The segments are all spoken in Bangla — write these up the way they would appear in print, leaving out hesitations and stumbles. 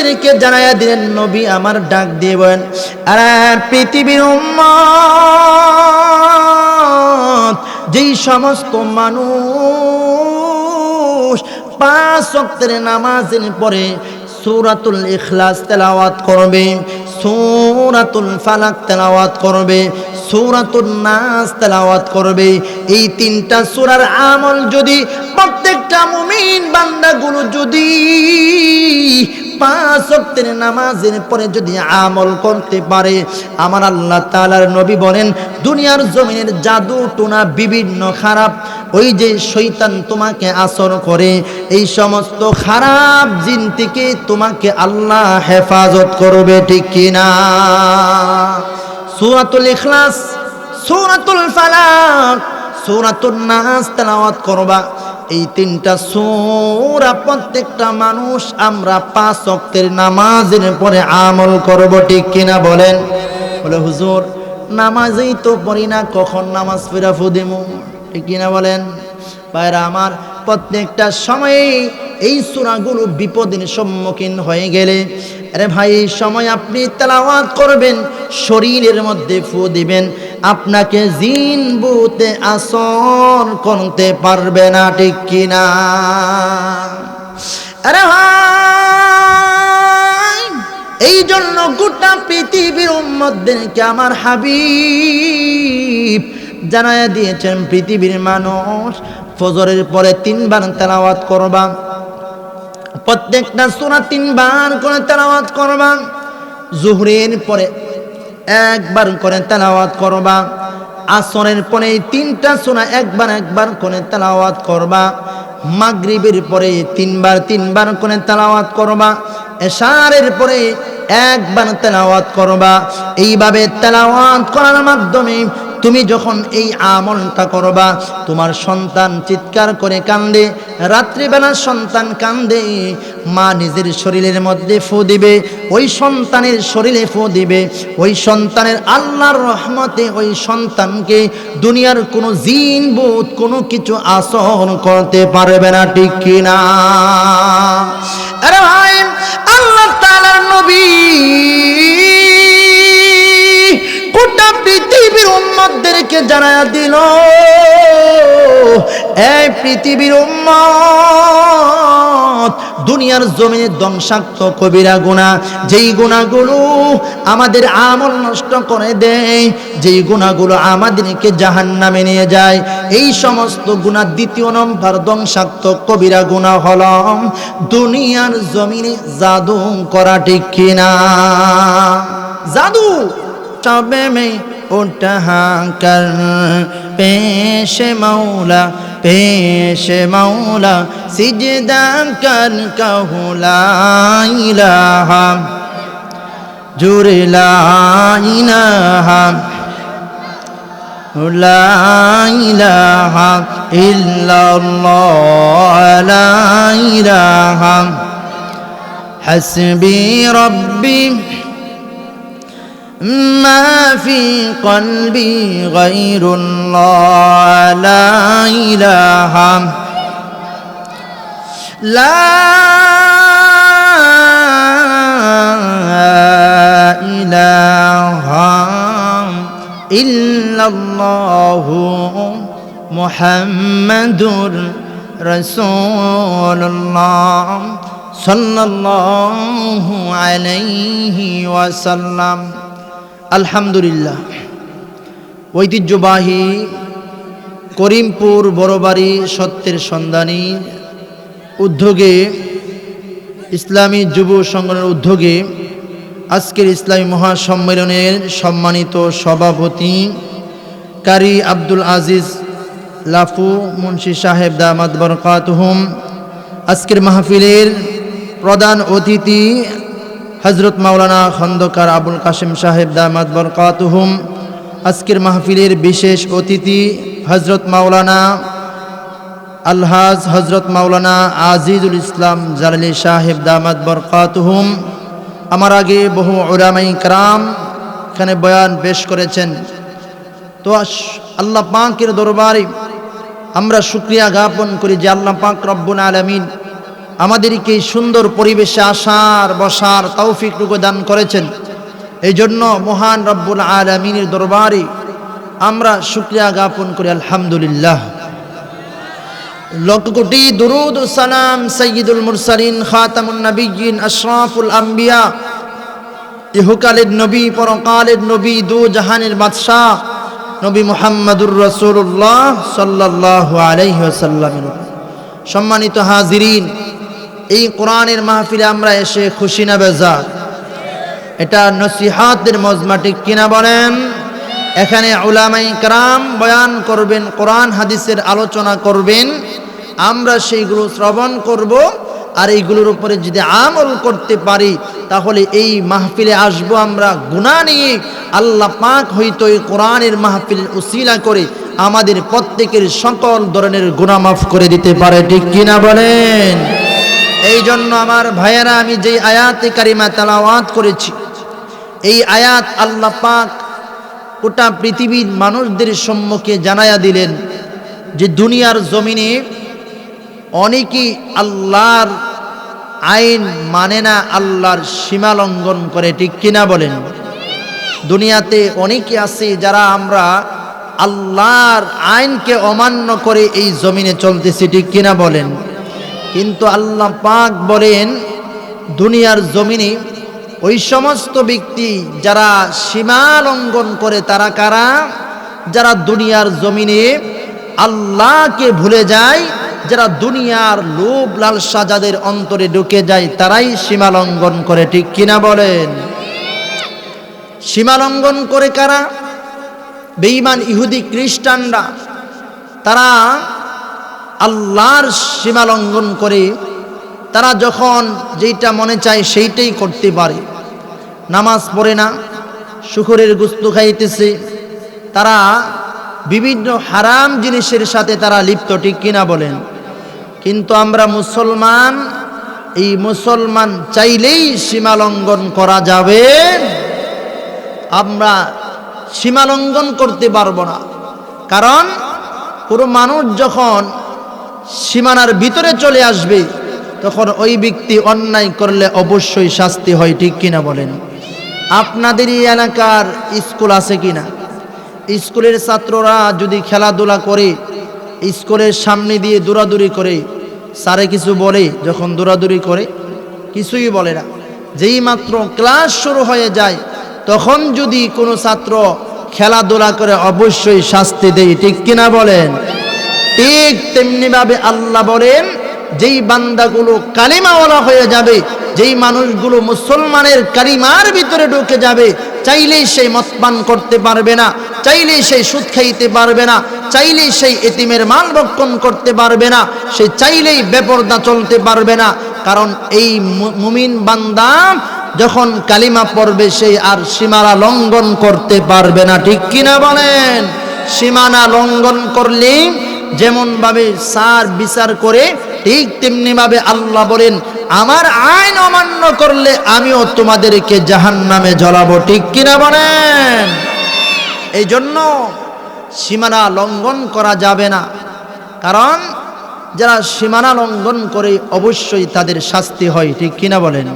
উম্মতদেরকে জানায়া দিলেন, নবী আমার ডাক দিয়ে বলেন, আরে পৃথিবীর উম্মত, যেই সমস্ত মানুষ 5 ওয়াক্তের নামাজের পরে সূরাতুল ইখলাস তেলাওয়াত করবে, সূরাতুল ফালাক তেলাওয়াত করবে, সূরাতুন নাস তেলাওয়াত করবে, এই 3টা সূরার আমল যদি প্রত্যেকটা মুমিন বান্দাগুলো যদি 5 ওয়াক্তের নামাজের পরে যদি আমল করতে পারে, আমার আল্লাহ তাআলার নবী বলেন, দুনিয়ার জমিনের জাদু টোনা বিভিন্ন খারাপ ওই যে শয়তান তোমাকে আসর করে, এই সমস্ত খারাপ জিন থেকে তোমাকে আল্লাহ হেফাজত করবে, ঠিক কিনা? সূরাতুল ইখলাস, সূরাতুল ফালাক, সূরাতুন নাস তেলাওয়াত করবা। এই 3টা সূরা প্রত্যেকটা মানুষ আমরা 5 ওয়াক্তের নামাজের পরে আমল করব, ঠিক কিনা বলেন? বলে হুজুর নামাজই তো পড়ি না, কখন নামাজ পড়া ফুদিমু, ঠিক কিনা বলেন? ভাইরা আমার, প্রত্যেকটা সময়ে এই সূরাগুলো বিপদের সম্মুখীন হয়ে গেলে, আরে ভাই এই সময় আপনি তেলাওয়াত করবেন, শরীরের মধ্যে ফু দিবেন, আপনাকে জিন ভূতে আসর করতে পারবে না, ঠিক কিনা? আরে ভাই, এই জন্য গোটা পৃথিবীর উম্মতদেরকে আমার হাবিব জানায়া দিয়েছেন, পৃথিবীর মানুষ ফজরের পরে 3 বার তেলাওয়াত করবা, প্রত্যেকটা সূরা 3 বার করে তেলাওয়াত করবা, জোহরের পরে 1 বার করে তেলাওয়াত করবা, আসরের পরে 3টা সূরা 1 বার করে তেলাওয়াত করবা, মাগরিবের পরে 3 বার করে তেলাওয়াত করবা, এশারের পরে 1 বার তেলাওয়াত করবা। এইভাবে তেলাওয়াত করার মাধ্যমে তুমি যখন এই আমলটা করবা, তোমার সন্তান চিৎকার করে কান্দে, রাত্রিবেলা সন্তান কান্দে, মা নিজের শরীরের মধ্যে ফু দিবে, ওই সন্তানের শরীরে ফু দিবে, ওই সন্তানের আল্লাহর রহমতে ওই সন্তানকে দুনিয়ার কোনো জিন ভূত কোনো কিছু আসর করতে পারবে না, ঠিক কিনা? আরে ভাই, আল্লাহ তাআলার নবী গোটা পৃথিবীর উম্মতদেরকে জানায়া দিল, এই পৃথিবীর উম্মত, দুনিয়ার জমিনে ধ্বংসাত্মক কবিরা গুনাহ, যেই গুনাহগুলো আমাদের আমল নষ্ট করে দেয়, যেই গুনাহগুলো আমাদেরকে জাহান্নামে নিয়ে যায়, এই সমস্ত গুনাহ 2 নম্বর ধ্বংসাত্মক কবিরা গুনাহ হলো দুনিয়ার জমিনে জাদু করা, ঠিক কিনা? জাদু তবে মে উঠা কর পেশে মৌলা, পেশে মৌলা, সিজদা কর কহু লা ইলাহা, জুরে লা ইলাহা, লা ইলাহা ইল্লাল্লাহ, লা ইলাহা হাসবি রব্বি ما في قلبي غير الله, لا إله لا إله إلا الله محمد رسول الله صلى الله عليه وسلم। আলহামদুলিল্লাহ, ঐতিহ্যবাহী করিমপুর বড়বাড়ি সত্যের সন্ধানী উদ্যোগে, ইসলামী যুব সংগঠনের উদ্যোগে আজকের ইসলামী মহাসম্মেলনের সম্মানিত সভাপতি কারি আব্দুল আজিজ লাফু মুন্সি সাহেব দামাত বরকাতুহুম, আজকের মাহফিলের প্রধান অতিথি হযরত মাওলানা খন্দকার আবুল কাশেম সাহেব দামাত বরকাতুহুম, আজকের মাহফিলের বিশেষ অতিথি হযরত মাওলানা আলহাজ হযরত মাওলানা আজিজুল ইসলাম জালালী সাহেব দামাত বরকাতুহুম। আমার আগে বহু উলামায়ে কেরাম এখানে বয়ান পেশ করেছেন। তো আল্লাহ পাকের দরবারে আমরা শুকরিয়া জ্ঞাপন করি যে আল্লাহ পাক রব্বুল আলামিন আমাদেরকে এই সুন্দর পরিবেশে আসার বসার তৌফিকটুকু দান করেছেন। এই জন্য মহান রব্বুল আলামিনের দরবারে আমরা শুকরিয়া জ্ঞাপন করি আলহামদুলিল্লাহ। লক্ষ কোটি দুরুদ ও সালাম সাইয়্যিদুল মুরসালিন খাতামুন নবিয়্যিন আশরাফুল আম্বিয়া, ইহকালের নবী পরকালের নবী দু জাহানের বাদশাহ নবী মুহাম্মদুর রাসূলুল্লাহ সাল্লাল্লাহু আলাইহি ওয়াসাল্লামের। সম্মানিত হাজিরিন, এই কোরআনের মাহফিলে আমরা এসে খুশি না বেজার? এটা নসিহাতের মজমা, ঠিক কিনা বলেন? এখানে উলামায়ে কেরাম বয়ান করবেন, কোরআন হাদিসের আলোচনা করবেন, আমরা সেইগুলো শ্রবণ করব। আর এইগুলোর উপরে যদি আমল করতে পারি তাহলে এই মাহফিলে আসবো আমরা গুনাহ নিয়ে। আল্লাহ পাক হয়তো এই কোরআনের মাহফিল উসিলা করে আমাদের প্রত্যেকের সকল ধরনের গুনাহ মাফ করে দিতে পারে, ঠিক কিনা বলেন? এই জন্য আমার ভাইয়েরা, আমি যে আয়াতে কারিমা তেলাওয়াত করেছি, এই আয়াত আল্লাহ পাক গোটা পৃথিবীর মানুষদের সম্মুখে জানায়া দিলেন যে দুনিয়ার জমিনে অনেকেই আল্লাহর আইন মানে না, আল্লাহর সীমা লঙ্ঘন করে, ঠিক কিনা বলেন? দুনিয়াতে অনেকে আছে যারা আমরা আল্লাহর আইনকে অমান্য করে এই জমিনে চলতেছি, ঠিক কিনা বলেন? কিন্তু আল্লাহ পাক বলেন দুনিয়ার জমিনে ওই সমস্ত ব্যক্তি যারা সীমা লঙ্ঘন করে তারা কারা? যারা দুনিয়ার জমিনে আল্লাহকে ভুলে যায়, যারা দুনিয়ার লোভ লালসা যাদের অন্তরে ঢুকে যায় তারাই সীমা লঙ্ঘন করে, ঠিক কিনা বলেন? সীমা লঙ্ঘন করে কারা? বেঈমান ইহুদি খ্রিস্টানরা। তারা আল্লাহর সীমা লঙ্ঘন করে, তারা যখন যেটা মনে চায় সেইটাই করতে পারে। নামাজ পড়ে না, শুকরের গোশত খাইতেছে, তারা বিভিন্ন হারাম জিনিসের সাথে তারা লিপ্ত, ঠিক কিনা বলেন? কিন্তু আমরা মুসলমান, এই মুসলমান চাইলেই সীমা লঙ্ঘন করা যাবে? আমরা সীমা লঙ্ঘন করতে পারবো না। কারণ কোনো মানুষ যখন সীমানার ভিতরে চলে আসবে তখন ওই ব্যক্তি অন্যায় করলে অবশ্যই শাস্তি হয়, ঠিক কিনা বলেন? আপনাদের এই এলাকার স্কুল আছে কিনা? স্কুলের ছাত্ররা যদি খেলাধুলা করে, স্কুলের সামনে দিয়ে দৌড়াদৌড়ি করে, স্যারে কিছু বলে? যখন দৌড়াদৌড়ি করে কিছুই বলে না। যেই মাত্র ক্লাস শুরু হয়ে যায় তখন যদি কোনো ছাত্র খেলাধুলা করে অবশ্যই শাস্তি দেয়, ঠিক কিনা বলেন? ঠিক তেমনিভাবে আল্লাহ বলেন যেই বান্দাগুলো কালিমাওয়ালা হয়ে যাবে, যেই মানুষগুলো মুসলমানের কালিমার ভিতরে ঢুকে যাবে, চাইলেই সেই মদ পান করতে পারবে না, চাইলেই সেই সুদ খাইতে পারবে না, চাইলেই সেই এতিমের মাল ভক্ষণ করতে পারবে না, সে চাইলেই বেপরদা চলতে পারবে না। কারণ এই মুমিন বান্দা যখন কালিমা পড়বে সেই আর সীমানা লঙ্ঘন করতে পারবে না, ঠিক কিনা বলেন? সীমানা লঙ্ঘন করলে যেমন ভাবে সার বিচার করে, ঠিক তেমনি ভাবে আল্লাহ বলেন আমার আইন অমান্য করলে আমিও তোমাদেরকে জাহান্নামে জ্বলাবো, ঠিক কিনা বলেন? এই জন্য সীমানা লঙ্ঘন করা যাবে না। কারণ যারা সীমানা লঙ্ঘন করে অবশ্যই তাদের শাস্তি হয়, ঠিক কিনা বলেন?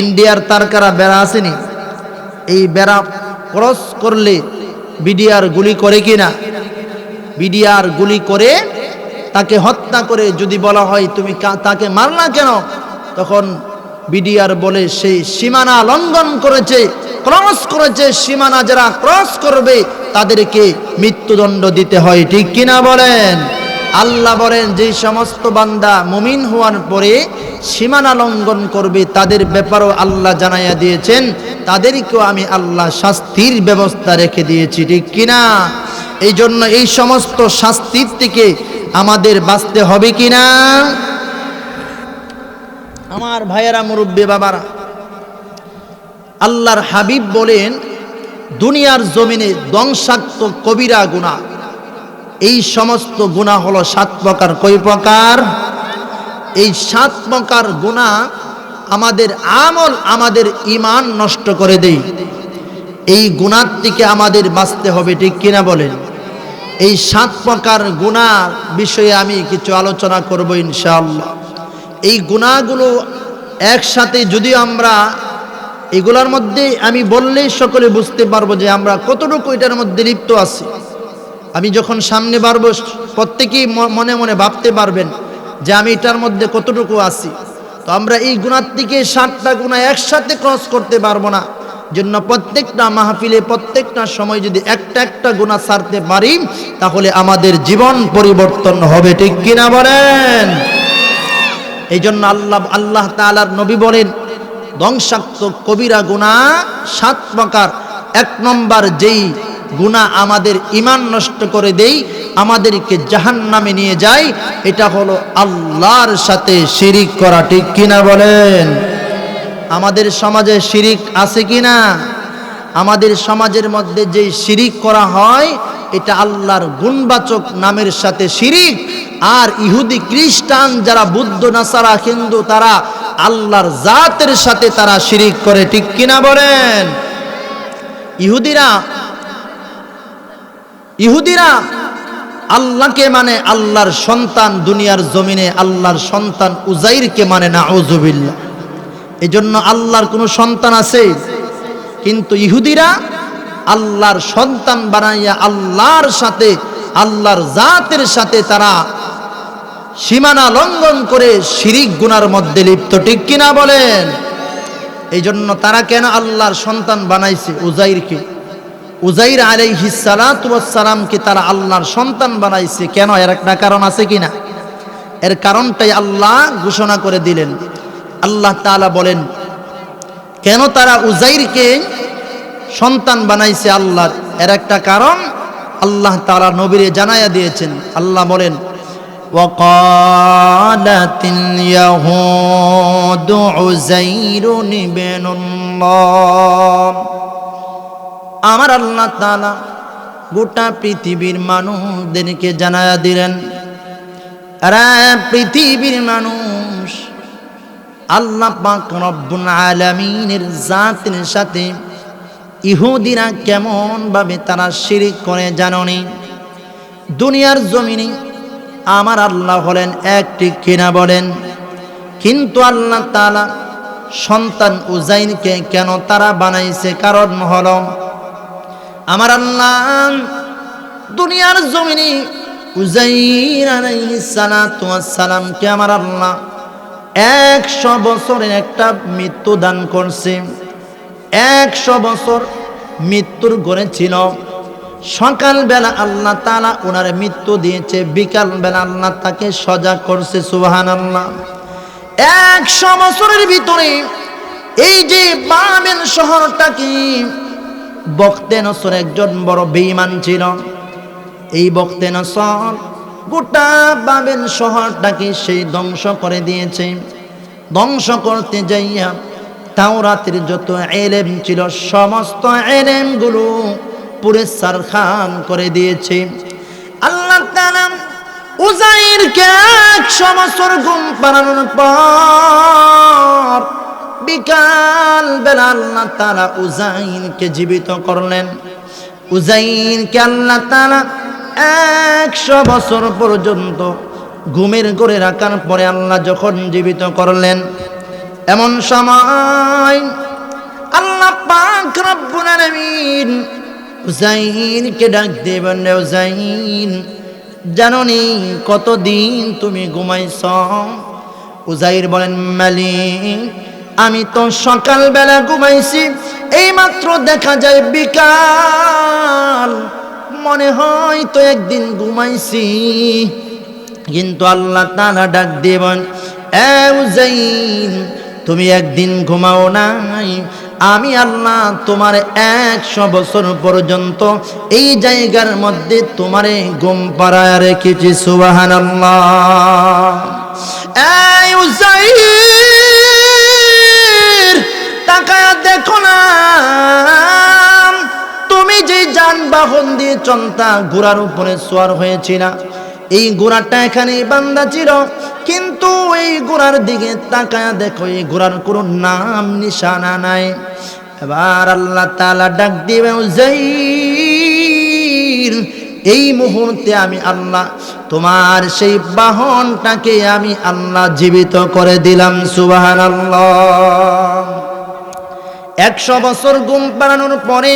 ইন্ডিয়ার তারকারা বেড়া আসেনি, এই বেড়া ক্রস করলে বিডিআর গুলি করে কিনা? বিডিআর গুলি করে তাকে হত্যা করে যদি বলা হয় তুমি তাকে মারলা কেন, তখন বিডিআর বলে সেই সীমানা লঙ্ঘন করেছে, ক্রস করেছে। সীমানা যারা ক্রস করবে তাদেরকে মৃত্যুদণ্ড দিতে হয়, ঠিক কিনা বলেন? আল্লাহ বলেন যে সমস্ত বান্দা মুমিন হওয়ার পরে সীমানা লঙ্ঘন করবে তাদের ব্যাপারেও আল্লাহ জানাইয়া দিয়েছেন তাদেরকেও আমি আল্লাহ শাস্তির ব্যবস্থা রেখে দিয়েছি, ঠিক কিনা? এই জন্য এই সমস্ত শাস্তির থেকে আমাদের বাঁচতে হবে কিনা? আমার ভাইয়েরা, মুরব্বী বাবারা, আল্লাহর হাবিব বলেন দুনিয়ার জমিনে ধ্বংসাত্মক কবিরা গুনাহ, এই সমস্ত গুনাহ হলো 7 প্রকার। কয় প্রকার? এই 7 প্রকার গুনাহ আমাদের আমল, আমাদের ঈমান নষ্ট করে দেয়। এই গুনাহ থেকে আমাদের বাঁচতে হবে, ঠিক কিনা বলেন? এই 7 প্রকার গুনাহ বিষয়ে আমি কিছু আলোচনা করব ইনশাআল্লাহ। এই গুনাহগুলো একসাথে যদি আমরা এগুলোর মধ্যে আমি বললেই সকলে বুঝতে পারবো যে আমরা কতটুকু এটার মধ্যে লিপ্ত আছি। আমি যখন সামনে বাড়বো প্রত্যেকেই মনে মনে ভাবতে পারবেন যে আমি এটার মধ্যে কতটুকু আছি। তো আমরা এই গুনার থেকে 7টা গুনাহ একসাথে ক্রস করতে পারবো না, জন্য প্রত্যেকটা মাহফিলে প্রত্যেকটা সময় যদি একটা একটা গুনাহ ছাড়তে পারি তাহলে আমাদের জীবন পরিবর্তন হবে, ঠিক কিনা বলেন? এই জন্য আল্লাহ তাআলার নবী বলেন ধ্বংসাত্মক কবিরা গুনাহ 7 প্রকার। 1 নম্বর যেই গুনাহ আমাদের ঈমান নষ্ট করে দেই, আমাদেরকে জাহান্নামে নিয়ে যায়, এটা হলো আল্লাহর সাথে শিরিক করা, ঠিক কিনা বলেন? আমাদের সমাজে শিরিক আছে কিনা? আমাদের সমাজের মধ্যে যে শিরিক করা হয় এটা আল্লাহর গুণবাচক নামের সাথে শিরিক। আর ইহুদি খ্রিস্টান যারা বুদ্ধ নাসারা হিন্দু তারা আল্লাহর জাতের সাথে তারা শিরিক করে, ঠিক কিনা বলেন? ইহুদিরা আল্লাহকে মানে আল্লাহর সন্তান, দুনিয়ার জমিনে আল্লাহর সন্তান উজাইরকে মানে নাউজুবিল্লাহ। এজন্য আল্লাহর কোনো সন্তান আছে? কিন্তু ইহুদিরা আল্লাহর সন্তান বানাইয়া আল্লাহর সাথে আল্লাহর জাতের সাথে তারা সীমানা লঙ্ঘন করে শিরিক গুনার মধ্যে লিপ্ত, ঠিক কিনা বলেন? এই জন্য তারা কেন আল্লাহর সন্তান বানাইছে উজাইরকে? উজাইর আলাইহিস সালাতু ওয়াস সালামকে তারা আল্লাহর সন্তান বানাইছে কেন? এর একটা কারণ আছে কিনা? এর কারণটাই আল্লাহ ঘোষণা করে দিলেন। আল্লাহ তাআলা বলেন কেন তারা উজাইরকে সন্তান বানাইছে আল্লাহর, এর একটা কারণ আল্লাহ তাআলা নবীরে জানায়া দিয়েছেন। আল্লাহ বলেন ওয়াকালাতিল ইয়াহুদু উজাইরুন ইবনুল্লাহ। আমার আল্লাহ তাআলা গোটা পৃথিবীর মানুষদেরকে জানায়া দিলেন, আরে পৃথিবীর মানুষ, আল্লাহ পাক রব্বুল আলামিনের জাতের সাথে ইহুদিরা কেমন ভাবে তারা শিরিক করে জানোনি? দুনিয়ার জমিনে আমার আল্লাহ হলেন এক, ঠিক কিনা বলেন? কিন্তু আল্লাহ তাআলা সন্তান উজাইরকে কেন তারা বানাইছে? কারণ হলো আমার আল্লাহ দুনিয়ার জমিনে উজাইর আলাইহিস সালাতু ওয়াস সালামকে আমার আল্লাহ 100 বছরের একটা মৃত্যু দান করছে। 100 বছর মৃত্যুর ঘরে ছিল। সকালবেলা আল্লাহ তাআলা ওনার মৃত্যু দিয়েছে, বিকালবেলা আল্লাহ তাকে সজাগ করছে। সুবহানাল্লাহ। 100 বছরের ভিতরে এই যে বাবেল শহরটাকে বখতে নসর একজন বড় বেঈমান ছিল। এই বখতে নসর গোটা বাবেল শহরটাকে সেই ধ্বংস করে দিয়েছে। ধ্বংস করতে যাইয়া তাওরাতের যত ইলম ছিল সমস্ত ইলমগুলো পুরো সারখান করে দিয়েছে। আল্লাহ তাআলা উজাইরকে 100 বছর ঘুম পাড়ানোর পর বিকাল বেলা আল্লাহ তাআলা উজাইরকে জীবিত করলেন। উজাইরকে আল্লাহ তাআলা 100 বছর পর্যন্ত ঘুমের ঘরে রাখার পরে আল্লাহ যখন জীবিত করলেন, এমন সময় আল্লাহ পাক রব্বুল আলামিন উজাইরকে ডাক দিয়ে বললেন, উজাইর জানোনি কতদিন তুমি ঘুমাইছ? উজাইর বলেন, মালিক আমি তো সকালবেলা ঘুমাইছি, এইমাত্র দেখা যায় বিকাল, মনে হয় তো একদিন ঘুমাইছি। কিন্তু আল্লাহ তাআলা ডাক দিয়ে বলেন, এ উজাইর তুমি একদিন ঘুমাও নাই, আমি আল্লাহ তোমারে 100 বছর পর্যন্ত এই জায়গার মধ্যে তোমারে ঘুম পাড়ায় রেখেছি। সুবহানাল্লাহ। এই উজাইর তাকায়া দেখো না, তুমি যে যানবাহন দিয়ে চলতা ঘোড়ার উপরে সওয়ার হয়েছিলা, এই ঘোড়াটা এখানে বান্ধা ছিল, কিন্তু এই ঘোড়ার দিকে তাকায়া দেখো এই ঘোড়ার কোনো নাম নিশানা নাই। এবার আল্লাহ তাআলা ডাক দিবে, উজাইর এই মুহূর্তে আমি আল্লাহ তোমার সেই বাহনটাকে আমি আল্লাহ জীবিত করে দিলাম। সুবহানাল্লাহ। 100 বছর ঘুম পাড়ানোর পরে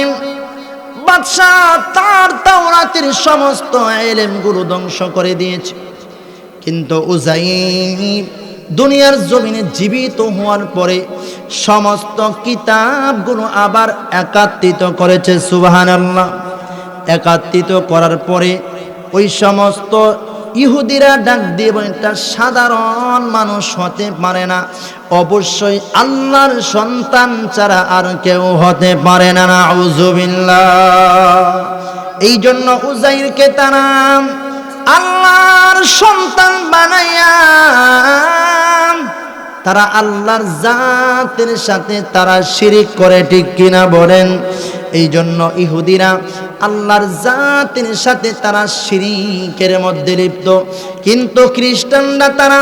বাদশাহ তার তাওরাতের সমস্ত ইলমগুলো ধ্বংস করে দিয়েছে, কিন্তু উযাইর দুনিয়ার জমিনে জীবিত হওয়ার পরে সমস্ত কিতাবগুলো আবার একত্রিত করেছে। সুবহানাল্লাহ। একত্রিত করার পরে ওই সমস্ত ইহুদিরা ডাক দিয়ে বলেন, এটা সাধারণ মানুষ হতে পারে না, অবশ্যই আল্লাহর সন্তান ছাড়া আর কেউ হতে পারে না। নাউযুবিল্লাহ। এই জন্য উযাইরকে তারা আল্লাহর সন্তান বানাইয়া তারা আল্লাহর জাতের সাথে তারা শিরিক করে, ঠিক কিনা বলেন? এই জন্য ইহুদিরা আল্লাহর জাতের সাথে তারা শিরিকের মধ্যে লিপ্ত, কিন্তু খ্রিস্টানরা তারা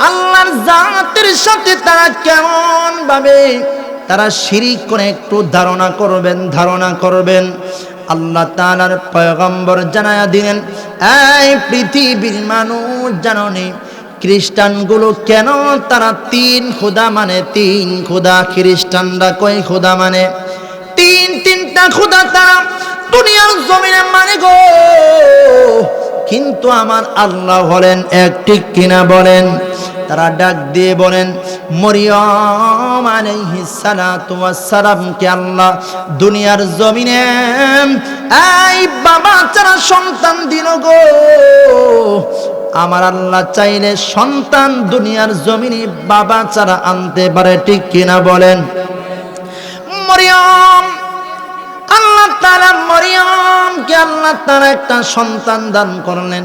আল্লাহর জাতের সাথে তারা কেমন ভাবে তারা শিরিক করে একটু ধারণা করবেন। আল্লাহ তাআলার পয়গম্বর জানায়া দিলেন, এই পৃথিবীর মানুষ জানো নি খ্রিস্টানগুলো কেন তারা 3 খোদা মানে? 3 খোদা। খ্রিস্টানরা কয় খোদা মানে? তিনটা খোদা তারা দুনিয়ার জমিনে মানে গো, কিন্তু আমার আল্লাহ হলেন এক, ঠিক কিনা বলেন? তারা ডাক দিয়ে বলেন, মরিয়ম আলাইহিস সালাতু ওয়াস সালামকে আল্লাহ দুনিয়ার জমিনে এই বাবা ছাড়া সন্তান দিল গো। আমার আল্লাহ চাইলে সন্তান দুনিয়ার জমিনে বাবা ছাড়া আনতে পারে, ঠিক কিনা বলেন? মরিয়ম আল্লাহ তাআলা মরিয়মকে আল্লাহ তাআলা একটা সন্তান দান করলেন।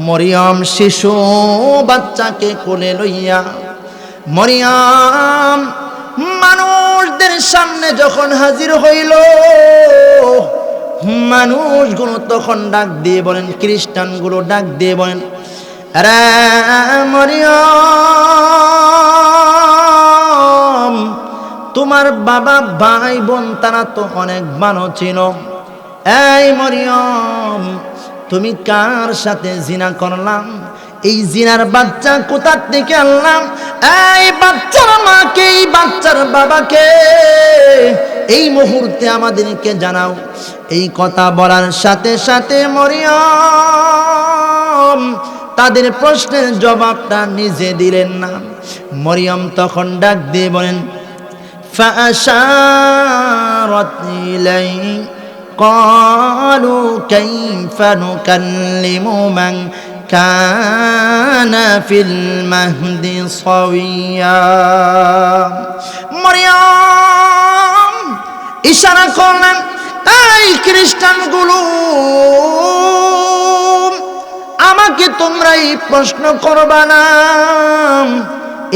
মরিয়ম শিশু বাচ্চাকে কোলে লইয়া মরিয়ম মানুষদের সামনে যখন হাজির হইল, মানুষগুলো তখন ডাক দিয়ে বলেন, খ্রিস্টানগুলো ডাক দিয়ে বলেন, আরে মরিয়ম তোমার বাবা ভাই বোন তারা তো অনেক ভালো ছিল, এই মরিয়ম তুমি কার সাথে জিনা করলাম? এই জিনার বাচ্চা কোথা থেকে আনলাম? এই বাচ্চার মাকে, এই বাচ্চার বাবাকে এই মুহূর্তে আমাদেরকে জানাও। এই কথা বলার সাথে সাথে মরিয়ম তাদের প্রশ্নের জবাবটা নিজে দিলেন না। মরিয়ম তখন ডাক দিয়ে বলেন, فأشارت إليه قالوا كيف نكلم من كان في المهد صبيا। মরিয়ম ইশারা করলেন, এই খ্রিস্টানগুলো আমাকে তোমরা এই প্রশ্ন করবা না,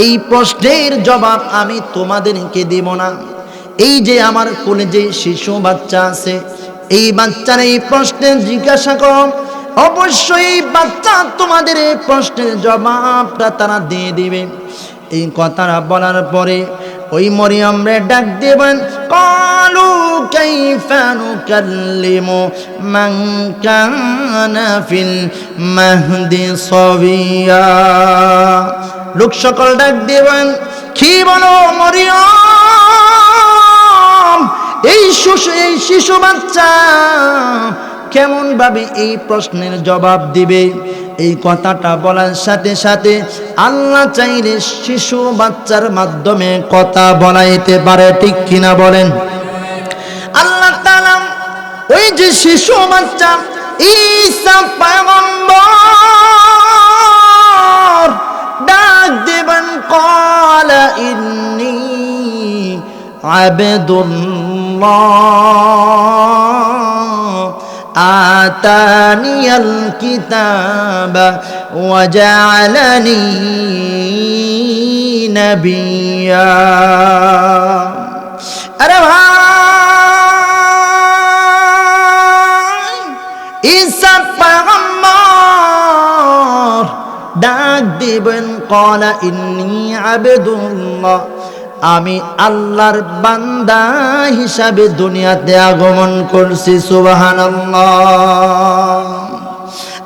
এই প্রশ্নের জবাব আমি তোমাদেরকে দেব না। এই যে আমার কোলে যে শিশু বাচ্চা আছে, এই বাচ্চার এই প্রশ্নের জিজ্ঞাসা করো, অবশ্যই বাচ্চা তোমাদের এই প্রশ্নের জবাবটা তারা দিয়ে দিবে। এই কথাটা বলার পরে ওই মরিয়ম রে ডাক দিবেন, কালু কাইফা নুকাল্লিমু মান কানা ফিল মাহদি সাবিয়া। লোক সকল ডাক দিবেন, কি বলো মরিয়ম, এই শিশু বাচ্চা কেমন ভাবে এই প্রশ্নের জবাব দিবে? এই কথাটা বলার সাথে সাথে আল্লাহ চাইলে শিশু বাচ্চার মাধ্যমে কথা বলাইতে পারে, ঠিক কিনা বলেন? আল্লাহ তাআলা ওই যে শিশু বাচ্চা ঈসা পয়গম্বর ডাক দেবেন, ক্বালা ইন্নী আবদুল্লাহ আতানিয়াল কিতাবা ওয়া জাআলানি নাবিয়্যা। আরে ভাই, ঈসা পয়গম্বর ডাক দিবেন, ক্বালা ইন্নী আবদুল্লাহ, আমি আল্লাহর বান্দা হিসাবে দুনিয়াতে আগমন করছি। সুবহানাল্লাহ।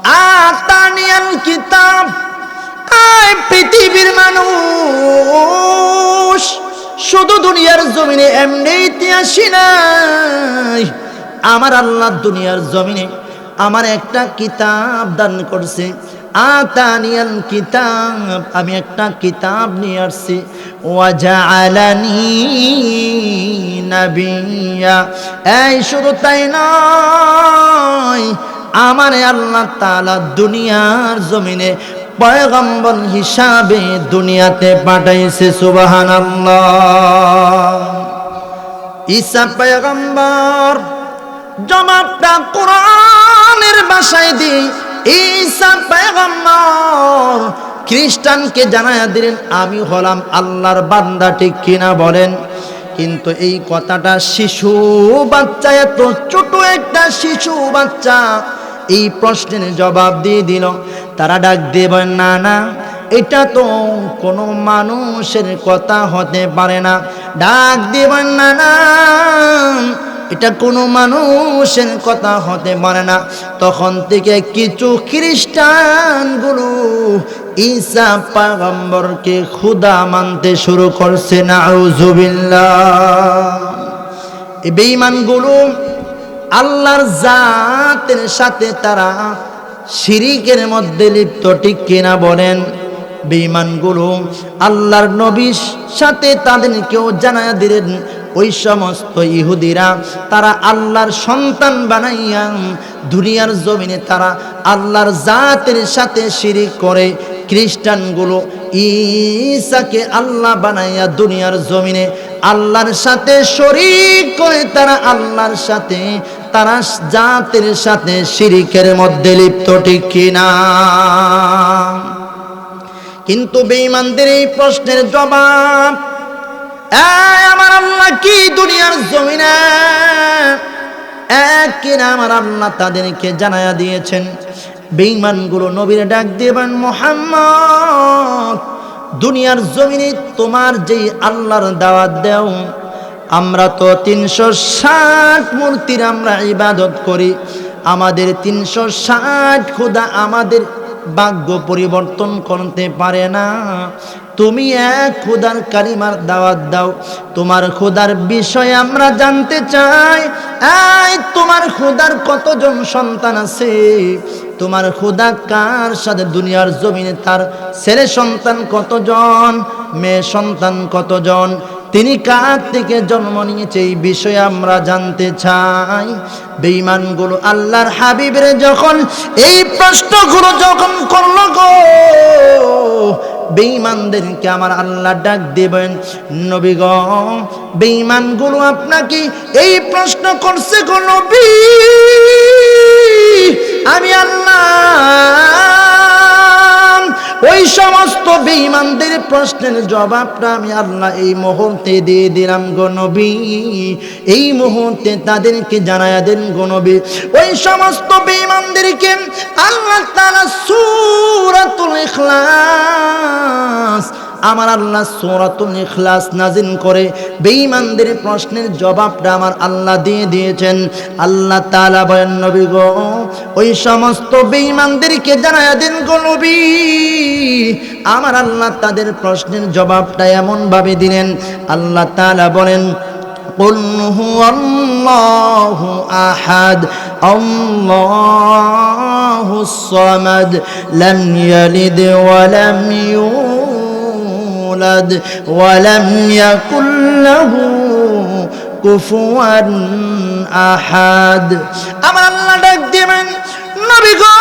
আতানিয়াল কিতাব, আয় পৃথিবীর মানুষ, শুধু দুনিয়ার জমিনে এমনিতে আসি নাই। আমার আল্লাহ দুনিয়ার জমিনে আমার একটা কিতাব দান করছে। আতানিয়াল কিতাব, আমি একটা কিতাব নিয়ে আসছি। ওয়াজআলানি নাবিয়্যা, এই শুধু তাই নয়, আমারে আল্লাহ তাআলা দুনিয়ার জমিনে পয়গম্বর হিসাবে দুনিয়াতে পাঠাইছে। সুবহানাল্লাহ। ঈসা পয়গম্বর, জবাবটা কোরআনের ভাষায় দিই। ঈসা পয়গম্বর খ্রিস্টানকে জানায়া দিলেন আমি হলাম আল্লাহর বান্দা, ঠিক কিনা বলেন? কিন্তু এই কথাটা শিশু বাচ্চা, এত ছোট একটা শিশু বাচ্চা এই প্রশ্নের জবাব দিয়ে দিল। তারা ডাক দিয়ে বলেন, না না, এটা তো কোনো মানুষের কথা হতে পারে না। ডাক দিয়ে বলেন, না না, এটা কোনো মানুষের কথা হতে পারে না। তখন থেকে কিছু খ্রিস্টানগুলো ঈসা পয়গম্বরকে খোদা মানতে শুরু করছে। নাউজুবিল্লাহ। এই বেঈমানগুলো আল্লাহর জাতের সাথে তারা শিরিকের মধ্যে লিপ্ত, ঠিক কিনা বলেন? বেঈমানগুলো আল্লাহর নবীর সাথে তাদেরকেও জানায়া দিলেন ওই সমস্ত ইহুদিরা তারা আল্লাহর সন্তান বানাইয়া দুনিয়ার জমিনে তারা আল্লাহর জাতের সাথে শিরিক করে। খ্রিস্টানগুলো ঈসাকে আল্লাহ বানাইয়া দুনিয়ার জমিনে আল্লাহর সাথে শরীক করে তারা আল্লাহর সাথে তারা জাতের সাথে শিরিকের মধ্যে লিপ্ত, ঠিক কিনা? কিন্তু বেঈমানদের এই প্রশ্নের জবাব আমার আল্লাহ কি দুনিয়ার জমিনে এক কিনা আমার আল্লাহ তাদেরকে জানায়া দিয়েছেন। বেঈমানগুলো নবীর ডাক দিবেন, মুহাম্মদ, দুনিয়ার জমিনে তোমার যেই আল্লাহর দাওয়াত দেও, আমরা তো 360 মূর্তির আমরা ইবাদত করি। আমাদের 360 খোদা আমাদের ভাগ্য পরিবর্তন করতে পারে না। তুমি এক খোদার কালিমার দাওয়াত দাও। তোমার খোদার বিষয়ে আমরা জানতে চাই। এই তোমার খোদার কতজন সন্তান আছে? তোমার খোদা কার সাথে দুনিয়ার জমিনে তার ছেলে সন্তান কতজন, মেয়ে সন্তান কতজন, তিনি কার থেকে জন্ম নিয়েছে, এই বিষয়ে আমরা জানতে চাই। বেঈমানগুলো আল্লাহর হাবিবের যখন এই প্রশ্নগুলো যখন করলো গো, বেঈমানদেরকে আমার আল্লাহ ডাক দিবেন, নবী গো, বেঈমানগুলো আপনাকে এই প্রশ্ন করছে গো নবী, আমি আল্লাহ ওই সমস্ত বেঈমানদের প্রশ্নের জবাবটা আমি আল্লাহ এই মুহূর্তে দিয়ে দিলাম গো নবী। এই মুহূর্তে তাদেরকে জানায়া দেন গো নবী। ওই সমস্ত বেঈমানদেরকে আল্লাহ তাআলা সূরাতুল ইখলাস, আমার আল্লাহ সূরাতুল ইখলাস নাজিল করে বেঈমানদের প্রশ্নের জবাবটা আমার আল্লাহ দিয়ে দিয়েছেন। আল্লাহ তাআলা বলেন, নবী গো, ওই সমস্ত বেঈমানদেরকে জানায়া দেন গো নবী, আমার আল্লাহ তাদের প্রশ্নের জবাবটা এমন ভাবে দিলেন। আল্লাহ তাআলা বলেন, কুল হুয়াল্লাহু আহাদ আল্লাহুস সামাদ লাম ইয়ালিদ ওয়া লাম ইউলাদ ওয়া লাম ইয়াকুল লাহু কুফুয়ান আহাদ। আমার আল্লাহ ডাক দিবেন, নবী গো,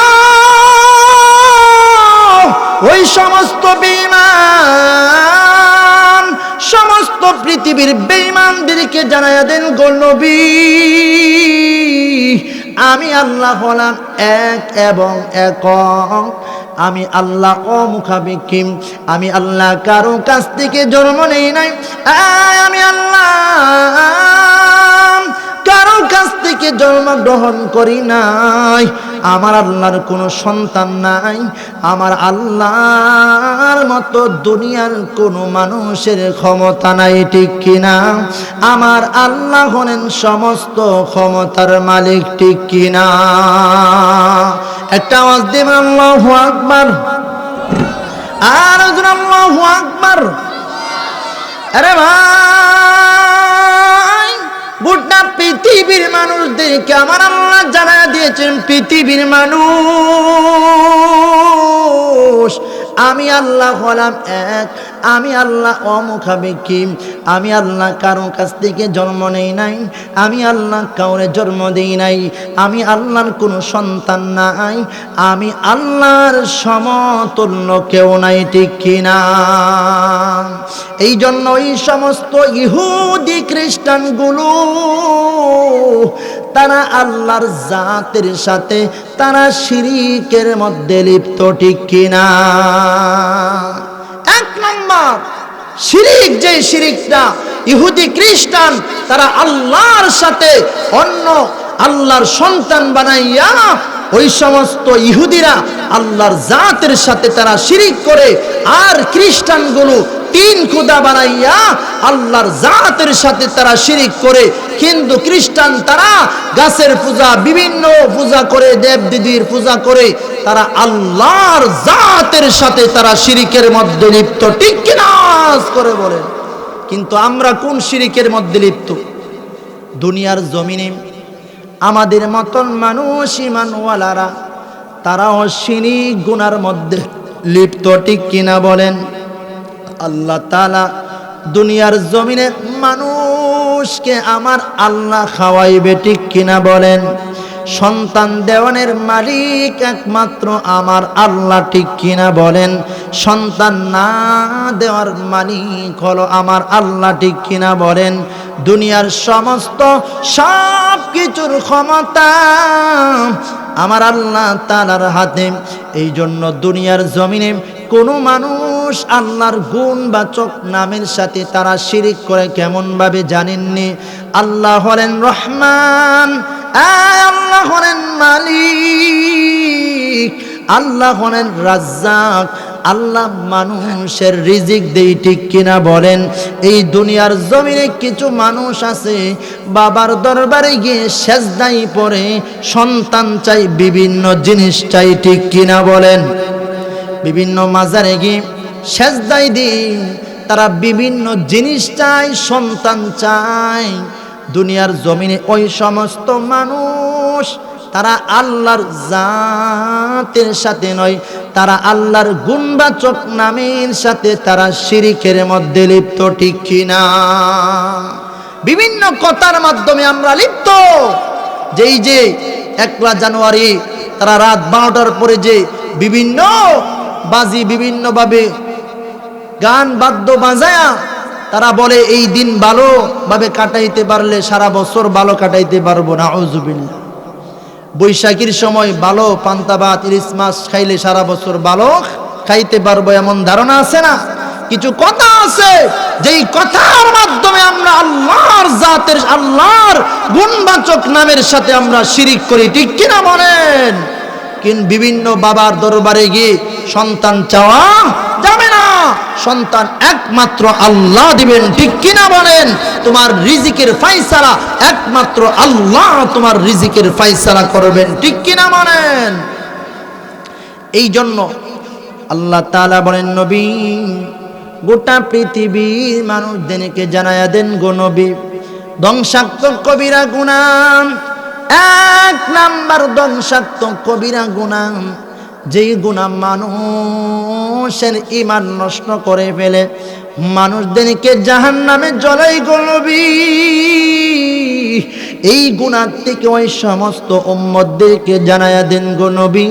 ওই সমস্ত বেঈমান, সমস্ত পৃথিবীর বেঈমানদেরকে জানায়া দেন গো নবী, আমি আল্লাহ হলাম এক এবং একক। আমি আল্লাহ অমুখাপেক্ষী। আমি আল্লাহ কারো কাছ থেকে জন্ম নেই নাই। আমি আল্লাহ কারো কারো কাছ থেকে জন্মগ্রহণ করি নাই, আমার আল্লাহর কোনো সন্তান নাই, আমার আল্লাহর মতো দুনিয়ার কোনো মানুষের ক্ষমতা নাই, ঠিক কিনা? আমার আল্লাহ হলেন সমস্ত ক্ষমতার মালিক, ঠিক কিনা? একটা আওয়াজ দিবেন আল্লাহু আকবার, আর আল্লাহু আকবার। আরে ভাই, গোটা পৃথিবীর মানুষদেরকে আমার আল্লাহ জানায়া দিয়েছেন, পৃথিবীর মানুষ আমি আল্লাহ হলাম এক, আমি আল্লাহ অমুখাপেক্ষী, আমি আল্লাহ কারো কাছ থেকে জন্ম নেই নাই, আমি আল্লাহ কাউরে জন্ম দেই নাই, আমি আল্লাহর কোনো সন্তান নাই, আমি আল্লাহর সমতুল্য কেউ নাই, ঠিক কিনা? এই জন্য এই সমস্ত ইহুদি খ্রিস্টানগুলো তারা আল্লাহর জাতের সাথে তারা শিরিকের মধ্যে লিপ্ত, ঠিক কিনা? এক নম্বর শিরিক, যে শিরিকটা ইহুদি খ্রিস্টান তারা আল্লাহর সাথে অন্য আল্লাহর সন্তান বানাইয়া, ওই সমস্ত ইহুদিরা আল্লাহর জাতের সাথে তারা শিরিক করে, আর খ্রিস্টানগুলো তিন খোদা বানাইয়া আল্লাহর জাতের সাথে তারা শিরিক করে। কিন্তু খ্রিস্টান তারা গাছের পূজা, বিভিন্ন পূজা করে, দেব দেবীর পূজা করে, তারা আল্লাহর জাতের সাথে তারা শিরিকের মধ্যে লিপ্ত, ঠিক কিনা করে বলেন। কিন্তু আমরা কোন শিরিকের মধ্যে লিপ্ত? দুনিয়ার জমিনে আমাদের মতন মানুষ ইমানওয়ালারা তারাও শিরিক গুনার মধ্যে লিপ্ত, ঠিক কিনা বলেন? আল্লাহ তাআলা দুনিয়ার জমিনে মানুষকে আমার আল্লাহ খাওয়াইবে, ঠিক কিনা বলেন? সন্তান দেওয়ানের মালিক একমাত্র আমার আল্লাহ, ঠিক কিনা বলেন? সন্তান না দেওয়ার মালিক হলো আমার আল্লাহ, ঠিক কিনা বলেন? দুনিয়ার সমস্ত সব কিছুর ক্ষমতা আমার আল্লাহ তাআলার হাতে। এই জন্য দুনিয়ার জমিনে কোনো মানুষ আল্লাহর গুণবাচক নামের সাথে তারা শিরিক করে। কেমন ভাবে জানেননি? আল্লাহ হলেন রহমান, আল্লাহ হলেন মালিক, আল্লাহ হলেন রাজ্জাক, আল্লাহ মানুষের রিজিক দেই, ঠিক কিনা বলেন? এই দুনিয়ার জমিনে কিছু মানুষ আছে বাবার দরবারে গিয়ে সেজদাই পড়ে, সন্তান চাই, বিভিন্ন জিনিস চাই, ঠিক কিনা বলেন? বিভিন্ন মাজারে গিয়ে সেজদাই দিই, তারা বিভিন্ন জিনিস চায়, সন্তান চায়। দুনিয়ার জমিনে ওই সমস্ত মানুষ তারা আল্লাহর জাতের সাথে নয়, তারা আল্লাহর গুণবাচক নামের সাথে তারা শিরিকের মধ্যে লিপ্ত, ঠিক কিনা? বিভিন্ন কথার মাধ্যমে আমরা লিপ্ত। যেই যে 1 জানুয়ারি তারা রাত 12টার পরে যে বিভিন্ন বাজি, বিভিন্নভাবে গান বাদ্য বাজায়া তারা বলে এই দিন ভালোভাবে কাটাইতে পারলে সারা বছর ভালো কাটাইতে পারবো, নাউজুবিল্লাহ। বৈশাখীর সময় ভালো পান্তা ভাত, ইলিশ মাছ খাইলে সারা বছর ভালো খাইতে পারবো, এমন ধারণা আছে না? কিছু কথা আছে যেই কথার মাধ্যমে আমরা আল্লাহর জাতের, আল্লাহর গুণবাচক নামের সাথে আমরা শিরিক করি, ঠিক কিনা বলেন? কিন্তু বিভিন্ন বাবার দরবারে গিয়ে সন্তান চাওয়া যাবে না, সন্তান একমাত্র আল্লাহ দিবেন, ঠিক কিনা বলেন? তোমার রিজিকের ফয়সালা একমাত্র আল্লাহ তোমার রিজিকের ফয়সালা করবেন, ঠিক কিনা বলেন? এই জন্য আল্লাহ তাআলা বলেন, নবী গোটা পৃথিবীর মানুষদেরকে জানায়া দেন গো নবী, ধ্বংসাত্মক কবিরা গুনাহ, 1 নাম্বার ধ্বংসাত্মক কবিরা গুনাহ, যেই গুনাহ মানুষের ঈমান নষ্ট করে ফেলে, মানুষদেরকে জাহান্নামে জ্বলাই গো নবী। এই গুনাহ থেকে ওই সমস্ত উম্মতদেরকে জানায়া দেন গো নবী,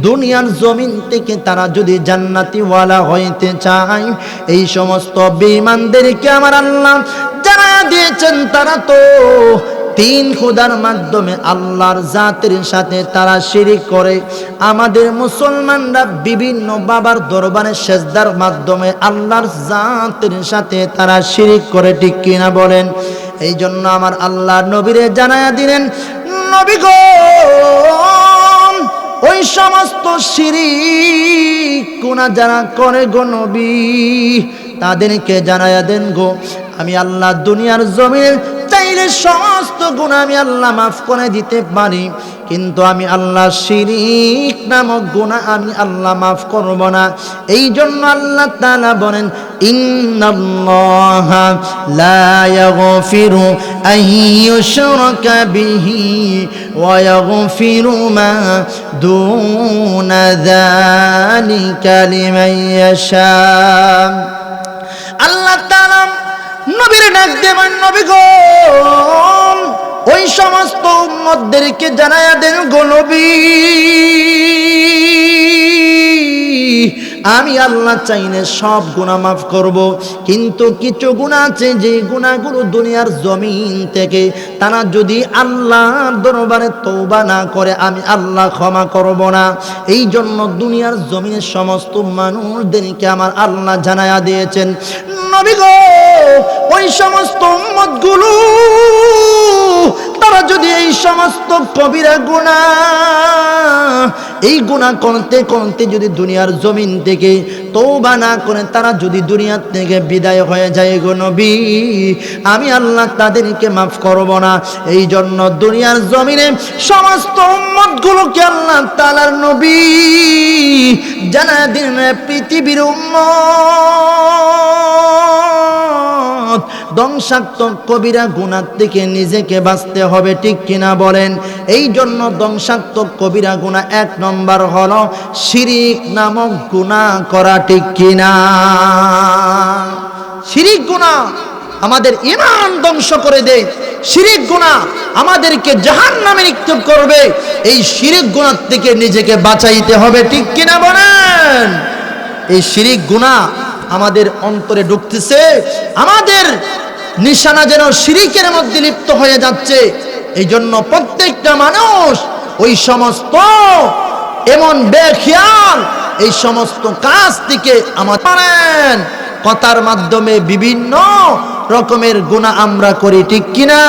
দুনিয়ার জমিন থেকে তারা যদি জান্নাতি ওয়ালা হইতে চায়, এই সমস্ত বেঈমানদেরকে আমার আল্লাহ জানায়া দিয়েছেন তারা তো 3 খোদার মাধ্যমে আল্লাহর জাতের সাথে তারা শিরিক করে। আমাদের মুসলমানরা বিভিন্ন বাবার দরবারে সেজদার মাধ্যমে আল্লাহর জাতের সাথে তারা শিরিক করে, ঠিক কিনা বলেন? এই জন্য আমার আল্লাহ নবীরে জানায়া দিলেন, নবী গো ওই সমস্ত শিরিক গুনাহ যারা করে গো নবী, তাদেরকে জানায়া দেন গো আমি আল্লাহ দুনিয়ার জমিনে চাইলে সমস্ত গুনাহ আমি আল্লাহ মাফ করে দিতে পারি, কিন্তু আমি আল্লাহ শিরিক নামক গুনাহ আমি আল্লাহ মাফ করব না। এই জন্য আল্লাহ তাআলা বলেন, ইন্নাল্লাহা লা ইয়াগফিরু আন ইউশরাকা বিহি ওয়া ইয়াগফিরু মা দুনা যালিকা লিমান ইয়াশা। আল্লাহ তাআলা নবীর ডাক দেবেন, নবী গো ওই সমস্ত উম্মতদেরকে জানায়া দেন গো নবী আমি আল্লাহ চাইলে সব গুনাহ মাফ করব, কিন্তু কিছু গুনাহ আছে যে গুনাহগুলো দুনিয়ার জমিন থেকে তারা যদি আল্লাহর দরবারে তওবা না করে আমি আল্লাহ ক্ষমা করব না। এই জন্য দুনিয়ার জমিনের সমস্ত মানুষদেরকে আমার আল্লাহ জানায়া দিয়েছেন, নবী গো ওই সমস্ত উম্মতগুলো তারা যদি এই সমস্ত কবিরা গুনাহ এই গুনাহ করতে করতে যদি দুনিয়ার জমিন থেকে তওবা না করে তারা যদি দুনিয়া থেকে বিদায় হয়ে যায় গো নবী আমি আল্লাহ তাদেরকে মাফ করব না। এই জন্য দুনিয়ার জমিনে সমস্ত উম্মতগুলোকে আল্লাহ তাআলার নবী জানায়া দিলেন, পৃথিবীর উম্মত ধ্বংসাত্মক কবিরা গুনাহ থেকে নিজেকে বাঁচতে হবে, ঠিক কিনা বলেন? এই জন্য ধ্বংসাত্মক কবিরা গুনাহ এক নম্বর হলো শিরিক নামক গুনাহ করা, ঠিক কিনা? শিরিক গুনাহ আমাদের ঈমান ধ্বংস করে দেয়, শিরিক গুনাহ আমাদেরকে জাহান্নামে নিক্ষেপ করবে। এই শিরিক গুনাহ থেকে নিজেকে বাঁচাইতে হবে, ঠিক কিনা বলেন? এই শিরিক গুনাহ আমাদের অন্তরে ঢুকতেছে, আমাদের নিশানা যেন শিরিকের মধ্যে লিপ্ত হয়ে যাচ্ছে। এই জন্য প্রত্যেকটা মানুষ ওই সমস্ত এমন বেখিয়াল এই সমস্ত কাজ থেকে আমাদের কথার মাধ্যমে বিভিন্ন রকমের গুনাহ আমরা করি, ঠিক কিনা?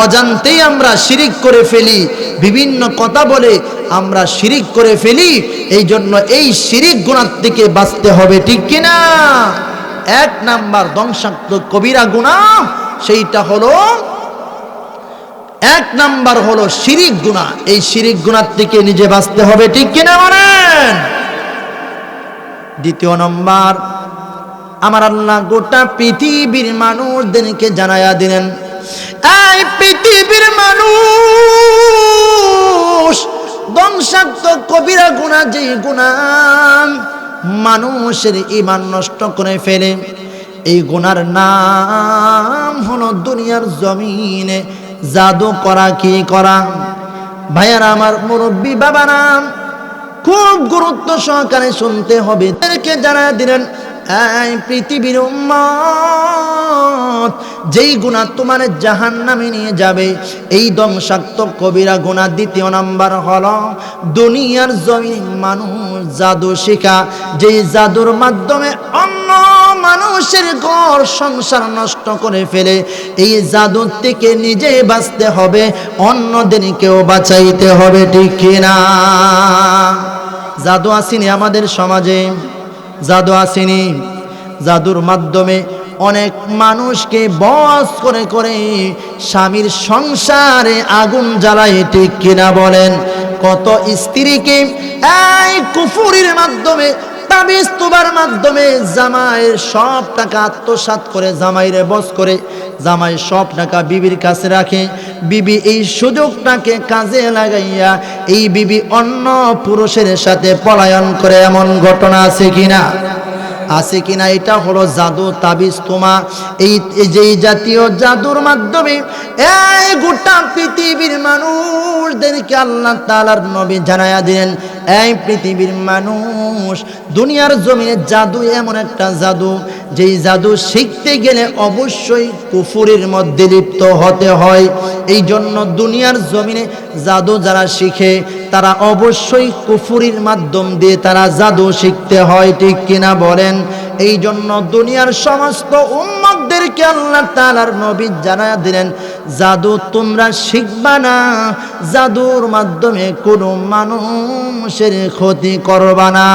অজান্তেই আমরা শিরিক করে ফেলি, বিভিন্ন কথা বলে আমরা শিরিক করে ফেলি। এই জন্য এই শিরিক গুনাহ থেকে বাঁচতে হবে, ঠিক কিনা? এক নাম্বার ধ্বংসাত্মক কবিরা গুনাহ সেইটা হলো, এক নাম্বার হলো শিরিক গুনাহ। এই শিরিক গুনাহ থেকে নিজে বাঁচতে হবে, ঠিক কিনা বলেন? দ্বিতীয় নাম্বার আমার আল্লাহ গোটা পৃথিবীর মানুষদেরকে জানায়া দিলেন, এই পৃথিবীর মানুষ ধ্বংসাত্মক কবিরা গুনাহ যে গুনাহ মানুষের ঈমান নষ্ট করে ফেলে, এই গুনার নাম হলো দুনিয়ার জমিনে জাদু করা। কি করা? ভাইয়ারা আমার, মুরব্বী বাবারা, খুব গুরুত্ব সহকারে শুনতে হবে। এদেরকে জানায়া দিলেন, এই পৃথিবীর উম্মত যেই গুনাহ তোমার জাহান্নামে নিয়ে যাবে এই ধ্বংসাত্মক কবিরা গুনাহ দ্বিতীয় নাম্বার হলো দুনিয়ার জমিনে মানুষ জাদু শেখা, যেই জাদুর মাধ্যমে অন্য মানুষের ঘর সংসার নষ্ট করে ফেলে। এই জাদু থেকে নিজে বাঁচতে হবে, অন্যদেরকেও বাঁচাইতে হবে, ঠিক কিনা? জাদু আসেনি আমাদের সমাজে, জাদু আসেনি? জাদুর মাধ্যমে অনেক মানুষকে বশ করে করে স্বামীর সংসারে আগুন জ্বালায়, ঠিক কিনা বলেন? কত স্ত্রীকে এই কুফুরির মাধ্যমে তাবিজ তোবার মাধ্যমে জামাইয়ের সব টাকা আত্মসাৎ করে জামাইরে বশ করে জামাই সব টাকা বিবির কাছে রাখে, বিবি এই সুযোগটাকে কাজে লাগাইয়া এই বিবি অন্য পুরুষের সাথে পলায়ন করে। এমন ঘটনা আছে কিনা? আছে কিনা? এটা হলো জাদু, তাবিজ তোমা। এই যে জাতীয় জাদুর মাধ্যমে এই গোটা পৃথিবীর মানুষদেরকে আল্লাহ তাআলার নবী জানায়া দিলেন, এই পৃথিবীর মানুষ দুনিয়ার জমিনে জাদু এমন একটা জাদু, যেই জাদু শিখতে গেলে অবশ্যই কুফুরের মধ্যে লিপ্ত হতে হয়। এই জন্য দুনিয়ার জমিনে জাদু যারা শিখে তারা অবশ্যই কুফুরির মাধ্যম দিয়ে তারা জাদু শিখতে হয়, ঠিক কিনা বলেন? এই জন্য দুনিয়ার সমস্ত উম্মতদের উম্মতদেরকে আল্লাহ তাআলার নবী জানায়া দিলেন, জাদু তোমরা শিখবা না, জাদুর মাধ্যমে কোনো মানুষের ক্ষতি করবা না।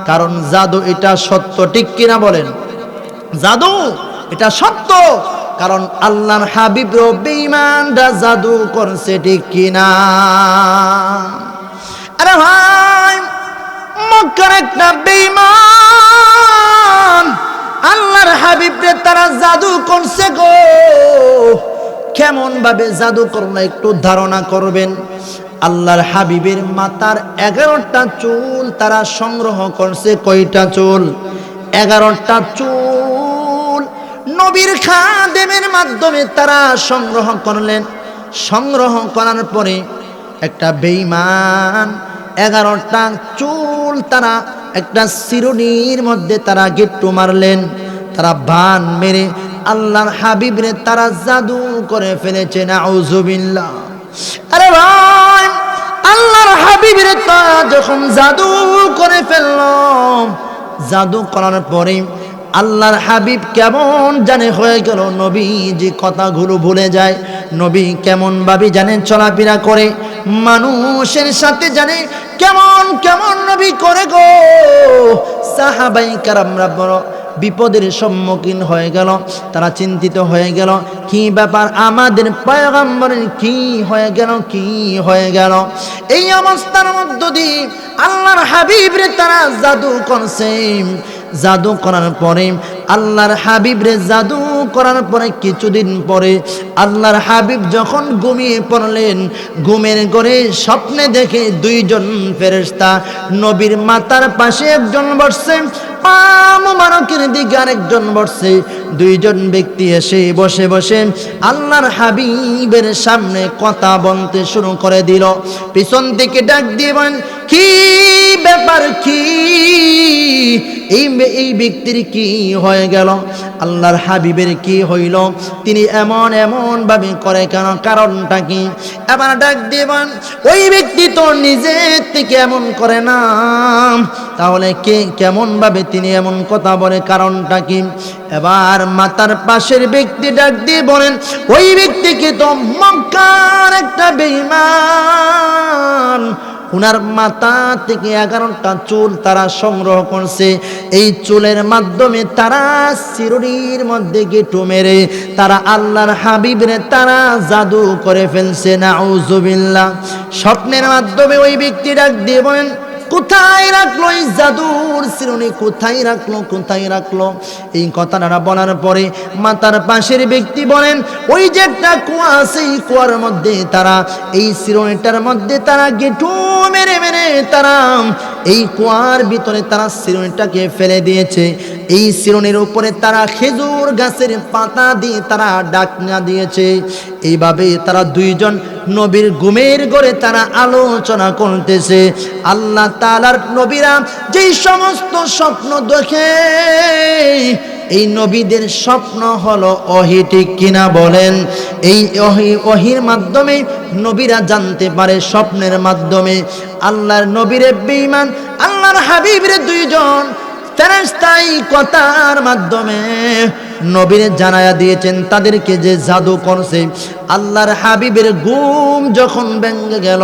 কারণ জাদু এটা সত্য, ঠিক কিনা বলেন? জাদু এটা সত্য, কারণ আল্লাহর হাবিব বেঈমানরা জাদু করছে, ঠিক কিনা? আরে ভাই, মক্কার একটা বেঈমান আল্লাহর হাবিবরে তারা জাদু করছে গো। কেমন ভাবে জাদু করলো একটু ধারণা করবেন। আল্লাহর হাবিবের মাথার 11টা চুল তারা সংগ্রহ করছে। কয়টা চুল? 11টা চুল নবীর খাদেমের মাধ্যমে তারা সংগ্রহ করলেন। সংগ্রহ করার পরে একটা বেঈমান 11টা চুল তারা একটা শিরোনির মধ্যে তারা গিট্টু মারলেন। তারা বান মেরে আল্লাহর হাবিবরে তারা জাদু করে ফেলেছে। নাউজুবিল্লাহ। আরে ভাই, আল্লাহর হাবিবরে তারা যখন জাদু করে ফেলল, জাদু করার পরে আল্লাহর হাবিব কেমন জানে হয়ে গেল, নবী যে কথাগুলো ভুলে যায়, নবী কেমন ভাবে জানে চলাফেরা করে, মানুষের সাথে জানে কেমন কেমন নবী করে গো। সাহাবাই কেরামরা বড় বিপদের সম্মুখীন হয়ে গেল। তারা চিন্তিত হয়ে গেল, কি ব্যাপার, আমাদের পয়গম্বরের কি হয়ে গেল, কি হয়ে গেল? এই অবস্থার মধ্য দিয়ে আল্লাহর হাবিবরে তারা জাদু করছে। জাদু করার পরে আল্লাহর হাবিবরে জাদু করার পরে কিছুদিন পরে আল্লাহর হাবিব যখন ঘুমিয়ে পড়লেন, ঘুমের ঘরে স্বপ্নে দেখে 2জন ফেরেশতা নবীর মাথার পাশে একজন বসছে, পা মুবারকের দিকে আরেকজন বসছে। 2জন ব্যক্তি এসে বসে বসে আল্লাহর হাবিবের সামনে কথা বলতে শুরু করে দিল। পিছন থেকে ডাক দিয়ে বলেন, কি ব্যাপার, কি এই ব্যক্তির কি হয়ে গেল? আল্লাহর হাবিবের কি হইল? তিনি এমন এমন ভাবে করে কেন? কারণটা কি? এবার ডাক দিবেন, ওই ব্যক্তি তো নিজে থেকে এমন করে না, তাহলে কে কেমন ভাবে তিনি এমন কথা বলে, কারণটা কি? এবার মাতার পাশের ব্যক্তি ডাক দিয়ে বলেন, ওই ব্যক্তিকে তো মক্কার একটা বেঈমান উনার মাথা থেকে 11টা চুল তারা সংগ্রহ করছে। এই চুলের মাধ্যমে তারা শিরোনির মধ্যে গিট্টু মেরে তারা আল্লাহর হাবিবরে তারা জাদু করে ফেলছে। নাউজুবিল্লাহ। স্বপ্নের মাধ্যমে ওই ব্যক্তি ডাক দিয়ে বলেন, কোথায় রাখলো এই জাদুর শিরোনি, কোথায় রাখলো, কোথায় রাখলো? এই কথাটা বলার পরে মাতার পাশের ব্যক্তি বলেন, ওই যে একটা কুয়া আছে, এই কুয়ার মধ্যে তারা এই শিরোনিটার মধ্যে তারা গিট্টু মেরে মেরে তারা এই কুয়ার ভিতরে তারা শিরোনিটাকে ফেলে দিয়েছে। এই শিরোনির উপরে তারা খেজুর গাছের পাতা দিয়ে তারা ডাকনা দিয়েছে। এইভাবে তারা 2জন নবীর ঘুমের ঘরে তারা আলোচনা করতেছে। আল্লাহ তাআলার নবীরা যেই সমস্ত স্বপ্ন দেখে, এই নবীদের স্বপ্ন হলো ওহী, ঠিক কিনা বলেন? এই ওহীর মাধ্যমে নবীরা জানতে পারে, স্বপ্নের মাধ্যমে। আল্লাহর নবীরে বেঈমান আল্লাহর হাবিবরে 2জন ফেরেশতাই কথার মাধ্যমে নবীরে জানায়া দিয়েছেন তাদেরকে যে জাদু করছে। আল্লাহর হাবিবের ঘুম যখন ভেঙে গেল,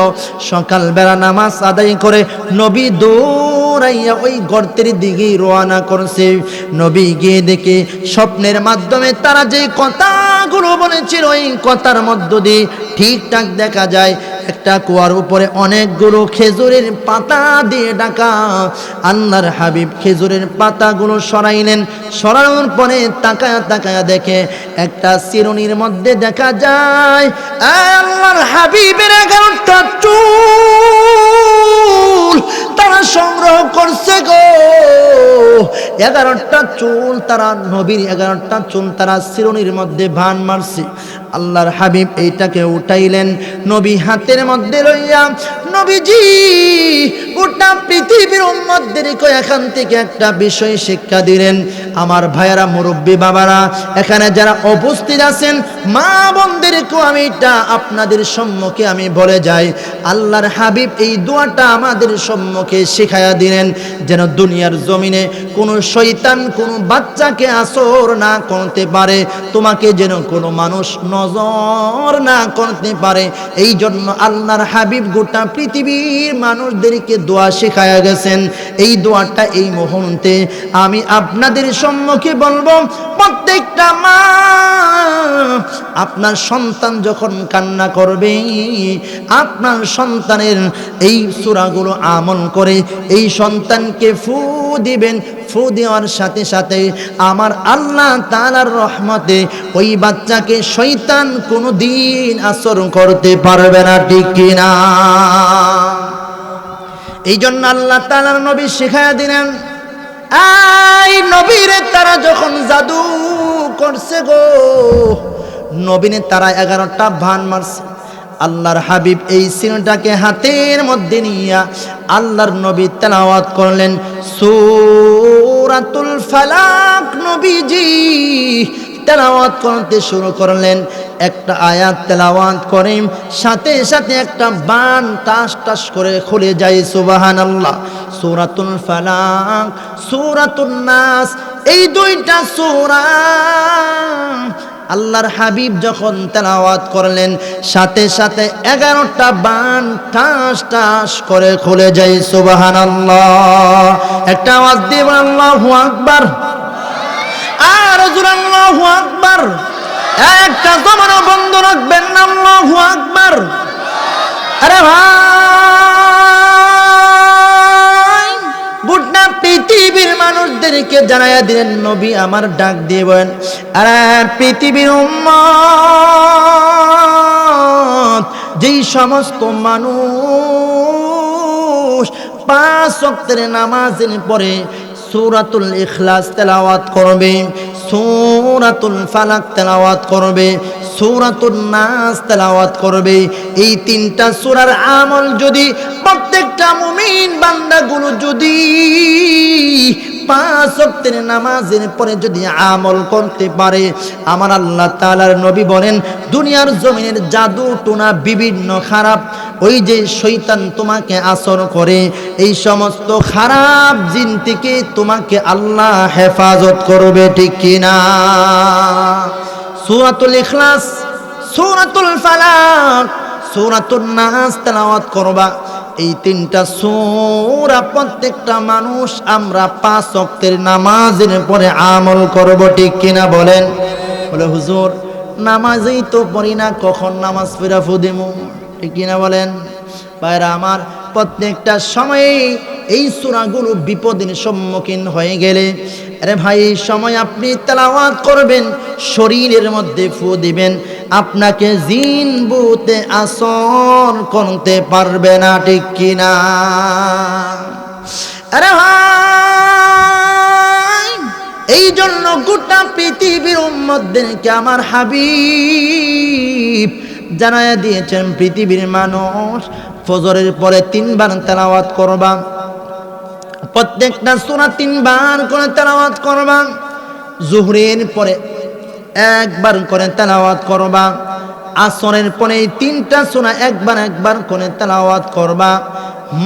সকালবেলা নামাজ আদায় করে নবী দৌড়াইয়া ওই গর্তের দিকে রওনা করছে। নবী গিয়ে দেখে স্বপ্নের মাধ্যমে তারা যে কথাগুলো বলেছিল, ওই কথার মধ্য দিয়ে ঠিকঠাক দেখা যায় একটা কুয়ার উপরে অনেকগুলো খেজুরের পাতা দিয়ে ঢাকা। আল্লাহর হাবিব খেজুরের পাতাগুলো সরাইলেন। সরানোর পরে তাকায়া তাকায়া দেখে একটা শিরোনির মধ্যে দেখা যায় আল্লাহর হাবিবের 11টা চুল তারা সংগ্রহ করছে গো। 11টা চুল তারা, নবীর 11টা চুল তারা শিরোনির মধ্যে ভান মারছে। আল্লাহর হাবিব এইটাকে উঠাইলেন, নবী হাতের মধ্যে লইয়া নবীজি গোটা পৃথিবীর উম্মতদেরকে এখান থেকে একটা বিষয় শিক্ষা দিলেন। আমার ভাইয়েরা, মুরব্বী বাবারা, এখানে যারা উপস্থিত আছেন মা বোনদেরকেও আমি এটা আপনাদের সম্মুখে আমি বলে যাই, আল্লাহর হাবিব এই দোয়াটা আমাদের সম্মুখে শিখায়া দিলেন, যেন দুনিয়ার জমিনে কোনো শয়তান কোনো বাচ্চাকে আসর না করতে পারে, তোমাকে যেন কোনো মানুষ নজর না করতে পারে। এই জন্য আল্লাহর হাবিব গোটা পৃথিবীর মানুষদেরকে দোয়া শেখায়া গেছেন। এই দোয়াটা এই মুহূর্তে আমি আপনাদের সম্মুখে বলবো। প্রত্যেকটা মা আপনার সন্তান যখন কান্না করবে, আপনার সন্তানের এই সূরাগুলো আমল করে এই সন্তানকে ফু দিবেন। ফু দেওয়ার সাথে সাথে আমার আল্লাহ তাআলার রহমতে ওই বাচ্চাকে শয়তান কোনো দিন আসর করতে পারবে না, ঠিক কিনা? এই জন্য আল্লাহ তাআলার নবী শিখায়া দিলেন, এই নবীরে তারা যখন জাদু করছে গো, নবীনে তারা 11টা ভান মারছে। আল্লাহর হাবিব এই সিনটাকে হাতের মধ্যে নিয়া আল্লাহর নবী তেলাওয়াত করলেন সূরাতুল ফালাক। নবীজি তেলাওয়াত করতে শুরু করলেন। একটা আয়াত তেলাওয়াত করে সাথে সাথে একটা বান টাস টাস করে খুলে যায়। সুবহানাল্লাহ। সূরাতুল ফালাক, সূরাতুন নাস, এই দুইটা সূরা আল্লাহর হাবিব যখন তেলাওয়াত করলেন সাথে সাথে 11টা বান টাস টাস করে খুলে যায়। সুবহানাল্লাহ। একটা আওয়াজ দিয়ে আল্লাহু আকবার, আর জোরে আল্লাহু আকবার। একটা জমানো বন্ধ রাখবেন না, আল্লাহু আকবার। আরে ভাই, গোটা পৃথিবীর মানুষদেরকে জানাইয়া দিলেন, নবী আমার ডাক দিয়ে বলেন, আরে পৃথিবীর উম্মত, যেই সমস্ত মানুষ 5 ওয়াক্তের নামাজের পরে সূরাতুল ইখলাস তেলাওয়াত করবে, সূরাতুল ফালাক তেলাওয়াত করবে, সূরাতুন নাস তেলাওয়াত করবে, এই 3টা সূরার আমল যদি প্রত্যেকটা মুমিন বান্দাগুলো যদি 5 ওয়াক্তের নামাজের পরে যদি আমল করতে পারে, আমার আল্লাহ তাআলার নবী বলেন, দুনিয়ার জমিনের জাদু টোনা বিভিন্ন খারাপ ওই যে শয়তান তোমাকে আসর করে, এই সমস্ত খারাপ জিন থেকে তোমাকে আল্লাহ হেফাজত করবে, ঠিক কিনা? সূরাতুল ইখলাস, সূরাতুল ফালাক, সূরাতুন নাস তেলাওয়াত করবা। এই 3টা সূরা প্রত্যেকটা মানুষ আমরা 5 ওয়াক্তের নামাজের পরে আমল করব, ঠিক কিনা বলেন? বলে হুজুর নামাজই তো পড়ি না, কখন নামাজ পড়া ফুদিমু, ঠিক কিনা বলেন? ভাইরা আমার, প্রত্যেকটা সময়ে এই সূরাগুলো বিপদের সম্মুখীন হয়ে গেলে, আরে ভাই এই সময় আপনি তেলাওয়াত করবেন, শরীরের মধ্যে ফু দিবেন, আপনাকে জিন ভূতে আসর করতে পারবে না, ঠিক কিনা? আরে ভাই, এই জন্য গোটা পৃথিবীর উম্মতদেরকে আমার হাবিব জানায়া দিয়েছেন, পৃথিবীর মানুষ ফজরের পরে 3 বার তেলাওয়াত করবা, প্রত্যেকটা সূরা 3 বার করে তেলাওয়াত করবা, যোহরের পরে 1 বার করে তেলাওয়াত করবা, আসরের পরে 3টা সূরা 1 বার করে তেলাওয়াত করবা,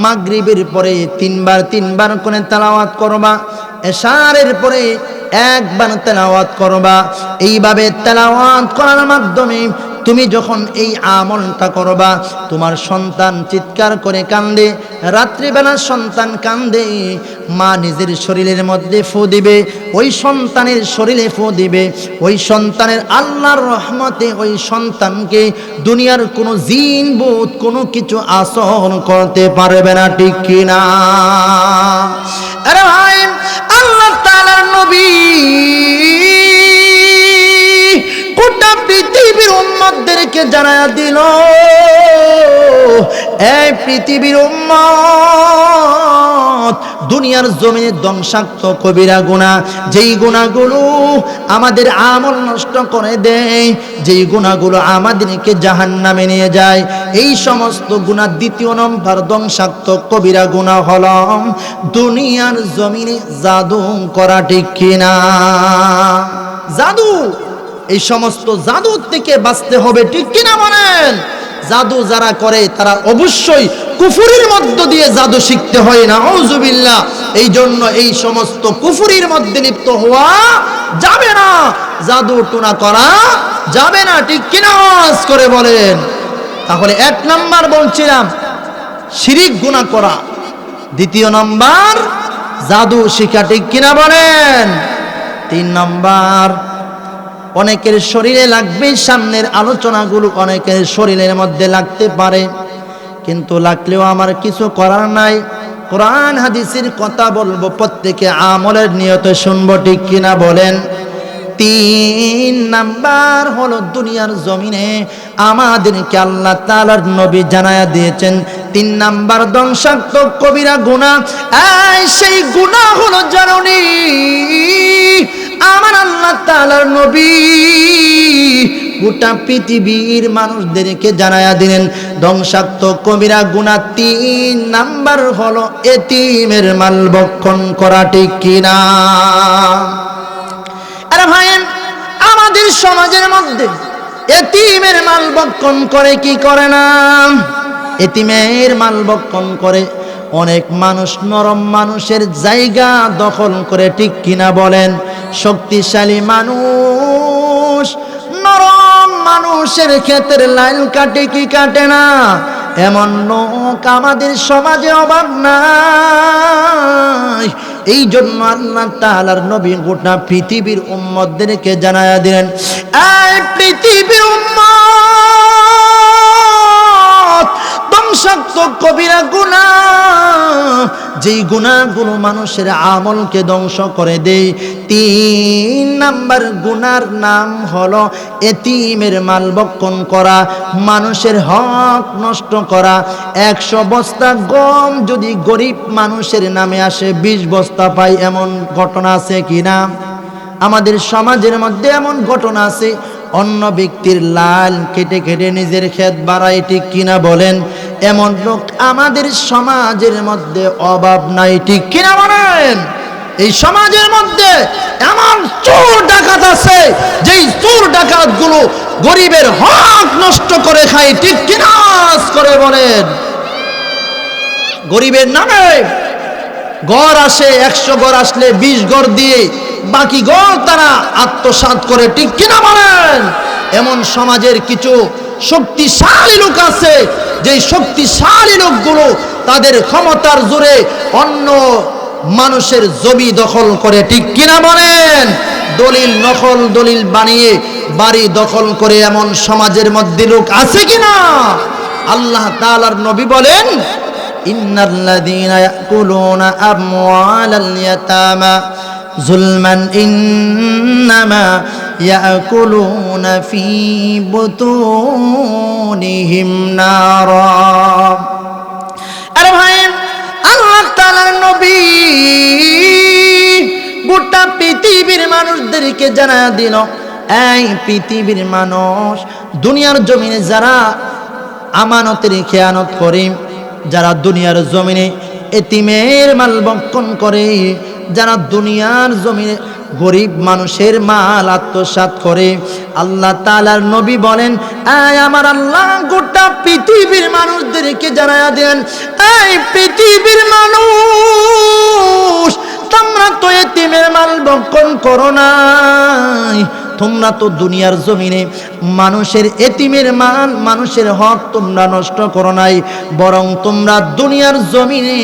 মাগরিবের পরে 3 বার করে তেলাওয়াত করবা, এশারের পরে 1 বার তেলাওয়াত করবা। এইভাবে তেলাওয়াত করার মাধ্যমে তুমি যখন এই আমলটা করবা, তোমার সন্তান চিৎকার করে কান্দে, রাত্রিবেলা সন্তান কান্দে, মা নিজের শরীরের মধ্যে ফু দিবে, ওই সন্তানের শরীরে ফু দিবে, ওই সন্তানের আল্লাহর রহমতে ওই সন্তানকে দুনিয়ার কোনো জিন ভূত কোনো কিছু আসর করতে পারবে না, ঠিক কিনা? আরে ভাই, আল্লাহ তাআলার নবী গোটা পৃথিবীর উম্মতদেরকে জানায়া দিল, এই পৃথিবীর উম্মত দুনিয়ার জমিনে ধ্বংসাত্ম কবিরা গুনাহ, যেই গুনাহগুলো আমাদের আমল নষ্ট করে দেয়, যেই গুনাহগুলো আমাদেরকে জাহান্নামে নিয়ে যায়, এই সমস্ত গুনাহ দ্বিতীয় নম্বর ধ্বংসাত্ম কবিরা গুনাহ হলো দুনিয়ার জমিনে জাদু করা। ঠিক কিনা? জাদু, এই সমস্ত জাদু থেকে বাঁচতে হবে। ঠিক কিনা বলেন? জাদু যারা করে তারা অবশ্যই কুফরির মধ্য দিয়ে জাদু শিখতে হয় না, আউযুবিল্লাহ। এই জন্য এই সমস্ত কুফরির মধ্যে লিপ্ত হওয়া যাবে না, জাদু টুনা করা যাবে না। ঠিক কিনা আওয়াজ করে বলেন? তাহলে এক নাম্বার বলছিলাম শিরিক গুনাহ করা, দ্বিতীয় নাম্বার জাদু শিখা। ঠিক কিনা বলেন? তিন নাম্বার অনেকের শরীরে লাগবে, সামনের আলোচনাগুলো অনেকের শরীরের মধ্যে লাগতে পারে, কিন্তু লাগলেও আমার কিছু করার নাই। কোরআন হাদিসের কথা বলবো, প্রত্যেকে আমলের নিয়তে শুনবো। ঠিক কিনা বলেন? তিন নাম্বার হলো দুনিয়ার জমিনে আমাদেরকে আল্লাহ তাআলার নবী জানায়া দিয়েছেন তিন নাম্বার ধ্বংসাত্মক কবিরা গুনাহ। এই সেই গুনাহ হলো জানুনি আমার আল্লাহ তাআলার নবী গোটা পৃথিবীর মানুষদেরকে জানায়া দিলেন ধ্বংসাত্মক কবিরা গুনাহ তিন নাম্বার হলো এতিমের মাল ভক্ষণ করা। ঠিক কিনা? আরে ভাই, আমাদের সমাজের মধ্যে এতিমের মাল ভক্ষণ করে কি করে না? এতিমের মাল ভক্ষণ করে অনেক মানুষ, নরম মানুষের জায়গা দখল করে। ঠিক কিনা বলেন? শক্তিশালী মানুষ নরম মানুষের ক্ষেতের লাইন কাটে কি কাটে না? এমন লোক আমাদের সমাজে অভাব নাই। এই জন্য আল্লাহ তাআলার নবী গোটা পৃথিবীর উম্মতদেরকে জানায়া দিলেন, এই পৃথিবীর উম্মত ধ্বংসাত্মক কবিরা গুনাহ, যেই গুনাহগুলো মানুষের আমলকে ধ্বংস করে দেয়, তিন নাম্বার গুনার নাম হলো এতিমের মাল ভক্ষণ করা, মানুষের হক নষ্ট করা। 100 বস্তা গম যদি গরিব মানুষের নামে আসে 20 বস্তা পাই, এমন ঘটনা আছে কিনা? আমাদের সমাজের মধ্যে এমন ঘটনা আছে, অন্য ব্যক্তির লাল কেটে কেটে নিজের ক্ষেত বাড়ায়। ঠিক কিনা বলেন? এমন লোক আমাদের সমাজের মধ্যে অভাব নাই। ঠিক কিনা বলেন? এই সমাজের মধ্যে এমন চোর ডাকাত আছে, যেই চোর ডাকাত গুলো গরিবের হক নষ্ট করে খায়। ঠিক কিনা করে বলেন? গরিবের নামে গড় আসে, 100 গড় আসলে 20 গড় দিয়ে বাকি গড় তারা আত্মসাৎ করে। ঠিক কিনা বলেন? এমন সমাজের কিছু শক্তিশালী লোক আছে, যেই শক্তিশালী লোকগুলো তাদের ক্ষমতার জোরে অন্য মানুষের জমি দখল করে। ঠিক কিনা বলেন? দলিল নকল দলিল বানিয়ে বাড়ি দখল করে এমন সমাজের মধ্যে লোক আছে কিনা? আল্লাহ তাআলার নবী বলেন, ইন্নাল্লাযীনা ইয়াকুলুনা আমওয়ালাল ইয়াতামা যুলমান ইন্নামা ইয়াকুলুনা ফি বুতুনিহিম নারা। আরে ভাই, আল্লাহ তাআলার নবী গোটা পৃথিবীর মানুষদেরকে জানায়া দিল, এই পৃথিবীর মানুষ, দুনিয়ার জমিনে যারা আমানতের খেয়ানত করে, যারা দুনিয়ার জমিনে এতিমের মাল ভক্ষণ করে, যারা দুনিয়ার জমিনে গরিব মানুষের মাল আত্মসাৎ করে, আল্লাহ তাআলার নবী বলেন, এই আমার আল্লাহ গোটা পৃথিবীর মানুষদেরকে জানায়া দেন, এই পৃথিবীর মানুষ, তোমরা তো এতিমের মাল ভক্ষণ করো নাই, তোমরা তো দুনিয়ার জমিনে মানুষের এতিমের মাল, মানুষের হক তোমরা নষ্ট করো নাই, বরং তোমরা দুনিয়ার জমিনে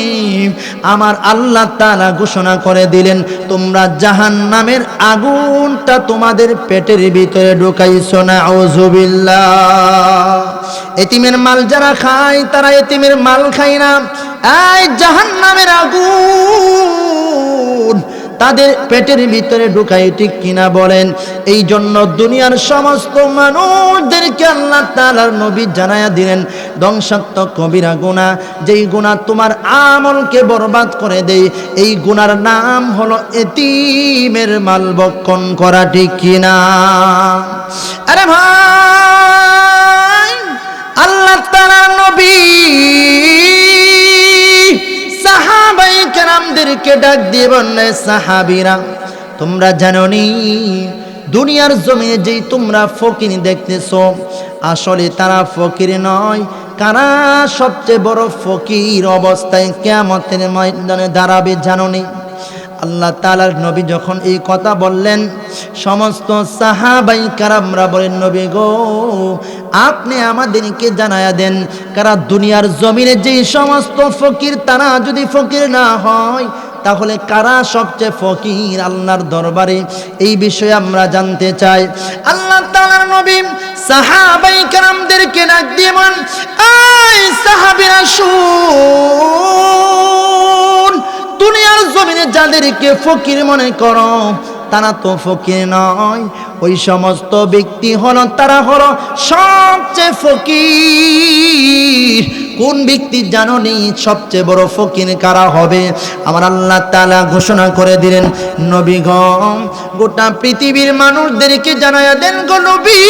আমার আল্লাহ তাআলা ঘোষণা করে দিলেন, তোমরা জাহান্নামের আগুনটা তোমাদের পেটের ভিতরে ঢুকাইছো। নাউযুবিল্লাহ। এতিমের মাল যারা খায় তারা এতিমের মাল খায় না, এই জাহান্নামের আগুন তাদের পেটের ভিতরে ঢুকাই, ঠিক কিনা বলেন? এই জন্য দুনিয়ার সমস্ত মানুষদেরকে আল্লাহ তাআলার নবী জানায়া দিলেন ধ্বংসাত্মক কবিরা গুনাহ, যেই গুনাহ তোমার আমলকে বরবাদ করে দেয়, এই গুনার নাম হলো এতিমের মাল ভক্ষণ করা, ঠিক কিনা? আরে ভাই, আল্লাহ তাআলার নবী সাহাবায়ে কেরামদেরকে ডাক দিয়ে বললেন, সাহাবীরা তোমরা জানো নি দুনিয়ার জমিনে যেই তোমরা ফকির দেখতেছো, আসলে তারা ফকির নয়। কারা সবচেয়ে বড় ফকির অবস্থায় কিয়ামতের ময়দানে দাঁড়াবে জানো নি? আল্লাহ তাআলার নবী যখন এই কথা বললেন, সমস্ত সাহাবায়ে কেরামরা বলেন, নবী গো আপনি আমাদেরকে জানায়া দেন, কারা দুনিয়ার জমিনে যেই সমস্ত ফকির তারা যদি ফকির না হয়, তাহলে কারা সবচেয়ে ফকির আল্লাহর দরবারে? এই বিষয়ে আমরা জানতে চাই। আল্লাহ তাআলার নবী সাহাবায়ে কেরামদেরকে ডাক দিয়ে বলেন, এই সাহাবীরা শুন, দুনিয়ার জমিনে যাদেরকে ফকির মনে করো তারা তো ফকির নয়, ওই সমস্ত ব্যক্তি হলো তারা হলো সবচেয়ে ফকির। কোন ব্যক্তি জানো নি সবচেয়ে বড় ফকির কারা হবে? আমার আল্লাহ তাআলা ঘোষণা করে দিলেন, নবী গো গোটা পৃথিবীর মানুষদেরকে জানায়া দেন গো নবী,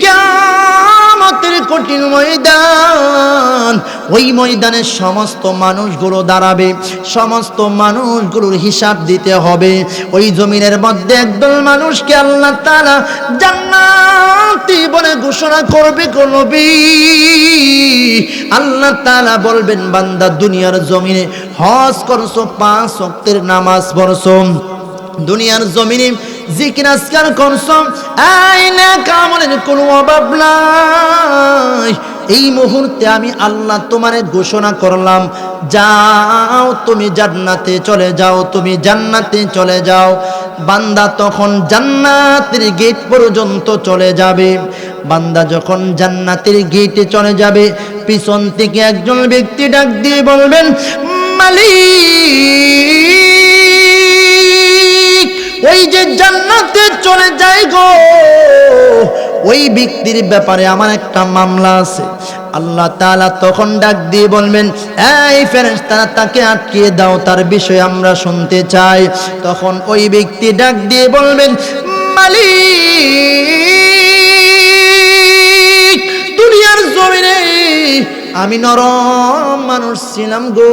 কিয়ামতের কঠিন ময়দান, ওই ময়দানে সমস্ত মানুষগুলো দাঁড়াবে, সমস্ত মানুষগুলোর হিসাব দিতে হবে। ওই জমিনের মধ্যে একদল মানুষকে আল্লাহ তাআলা জান্নাতি বলে ঘোষণা করবে গো নবী। আল্লাহ তাআলা বলবেন, বান্দা দুনিয়ার জমিনে হজ করছো, 5 ওয়াক্তের নামাজ পড়ছো, দুনিয়ার জমিনে জিকির আজকার করছো, এই নেক আমলের কোনো অভাব নাই, এই মুহূর্তে আমি আল্লাহ তোমারে ঘোষণা করলাম, যাও তুমি জান্নাতে চলে যাও, তুমি জান্নাতে চলে যাও। বান্দা তখন জান্নাতের গেট পর্যন্ত চলে যাবে। বান্দা যখন জান্নাতের গেটে চলে যাবে, পিছন থেকে একজন ব্যক্তি ডাক দিয়ে বলবেন, মালিক, ওই যে জান্নাতে চলে যায় গো, ওই ব্যক্তির ব্যাপারে আমার একটা মামলা আছে। আল্লাহ তাআলা তখন ডাক দিয়ে বলবেন, এই ফেরেশতারা তাকে আটকিয়ে দাও, তার বিষয়ে আমরা শুনতে চাই। তখন ওই ব্যক্তি ডাক দিয়ে বলবেন, মালিক, দুনিয়ার জমিনে আমি নরম মানুষ ছিলাম গো,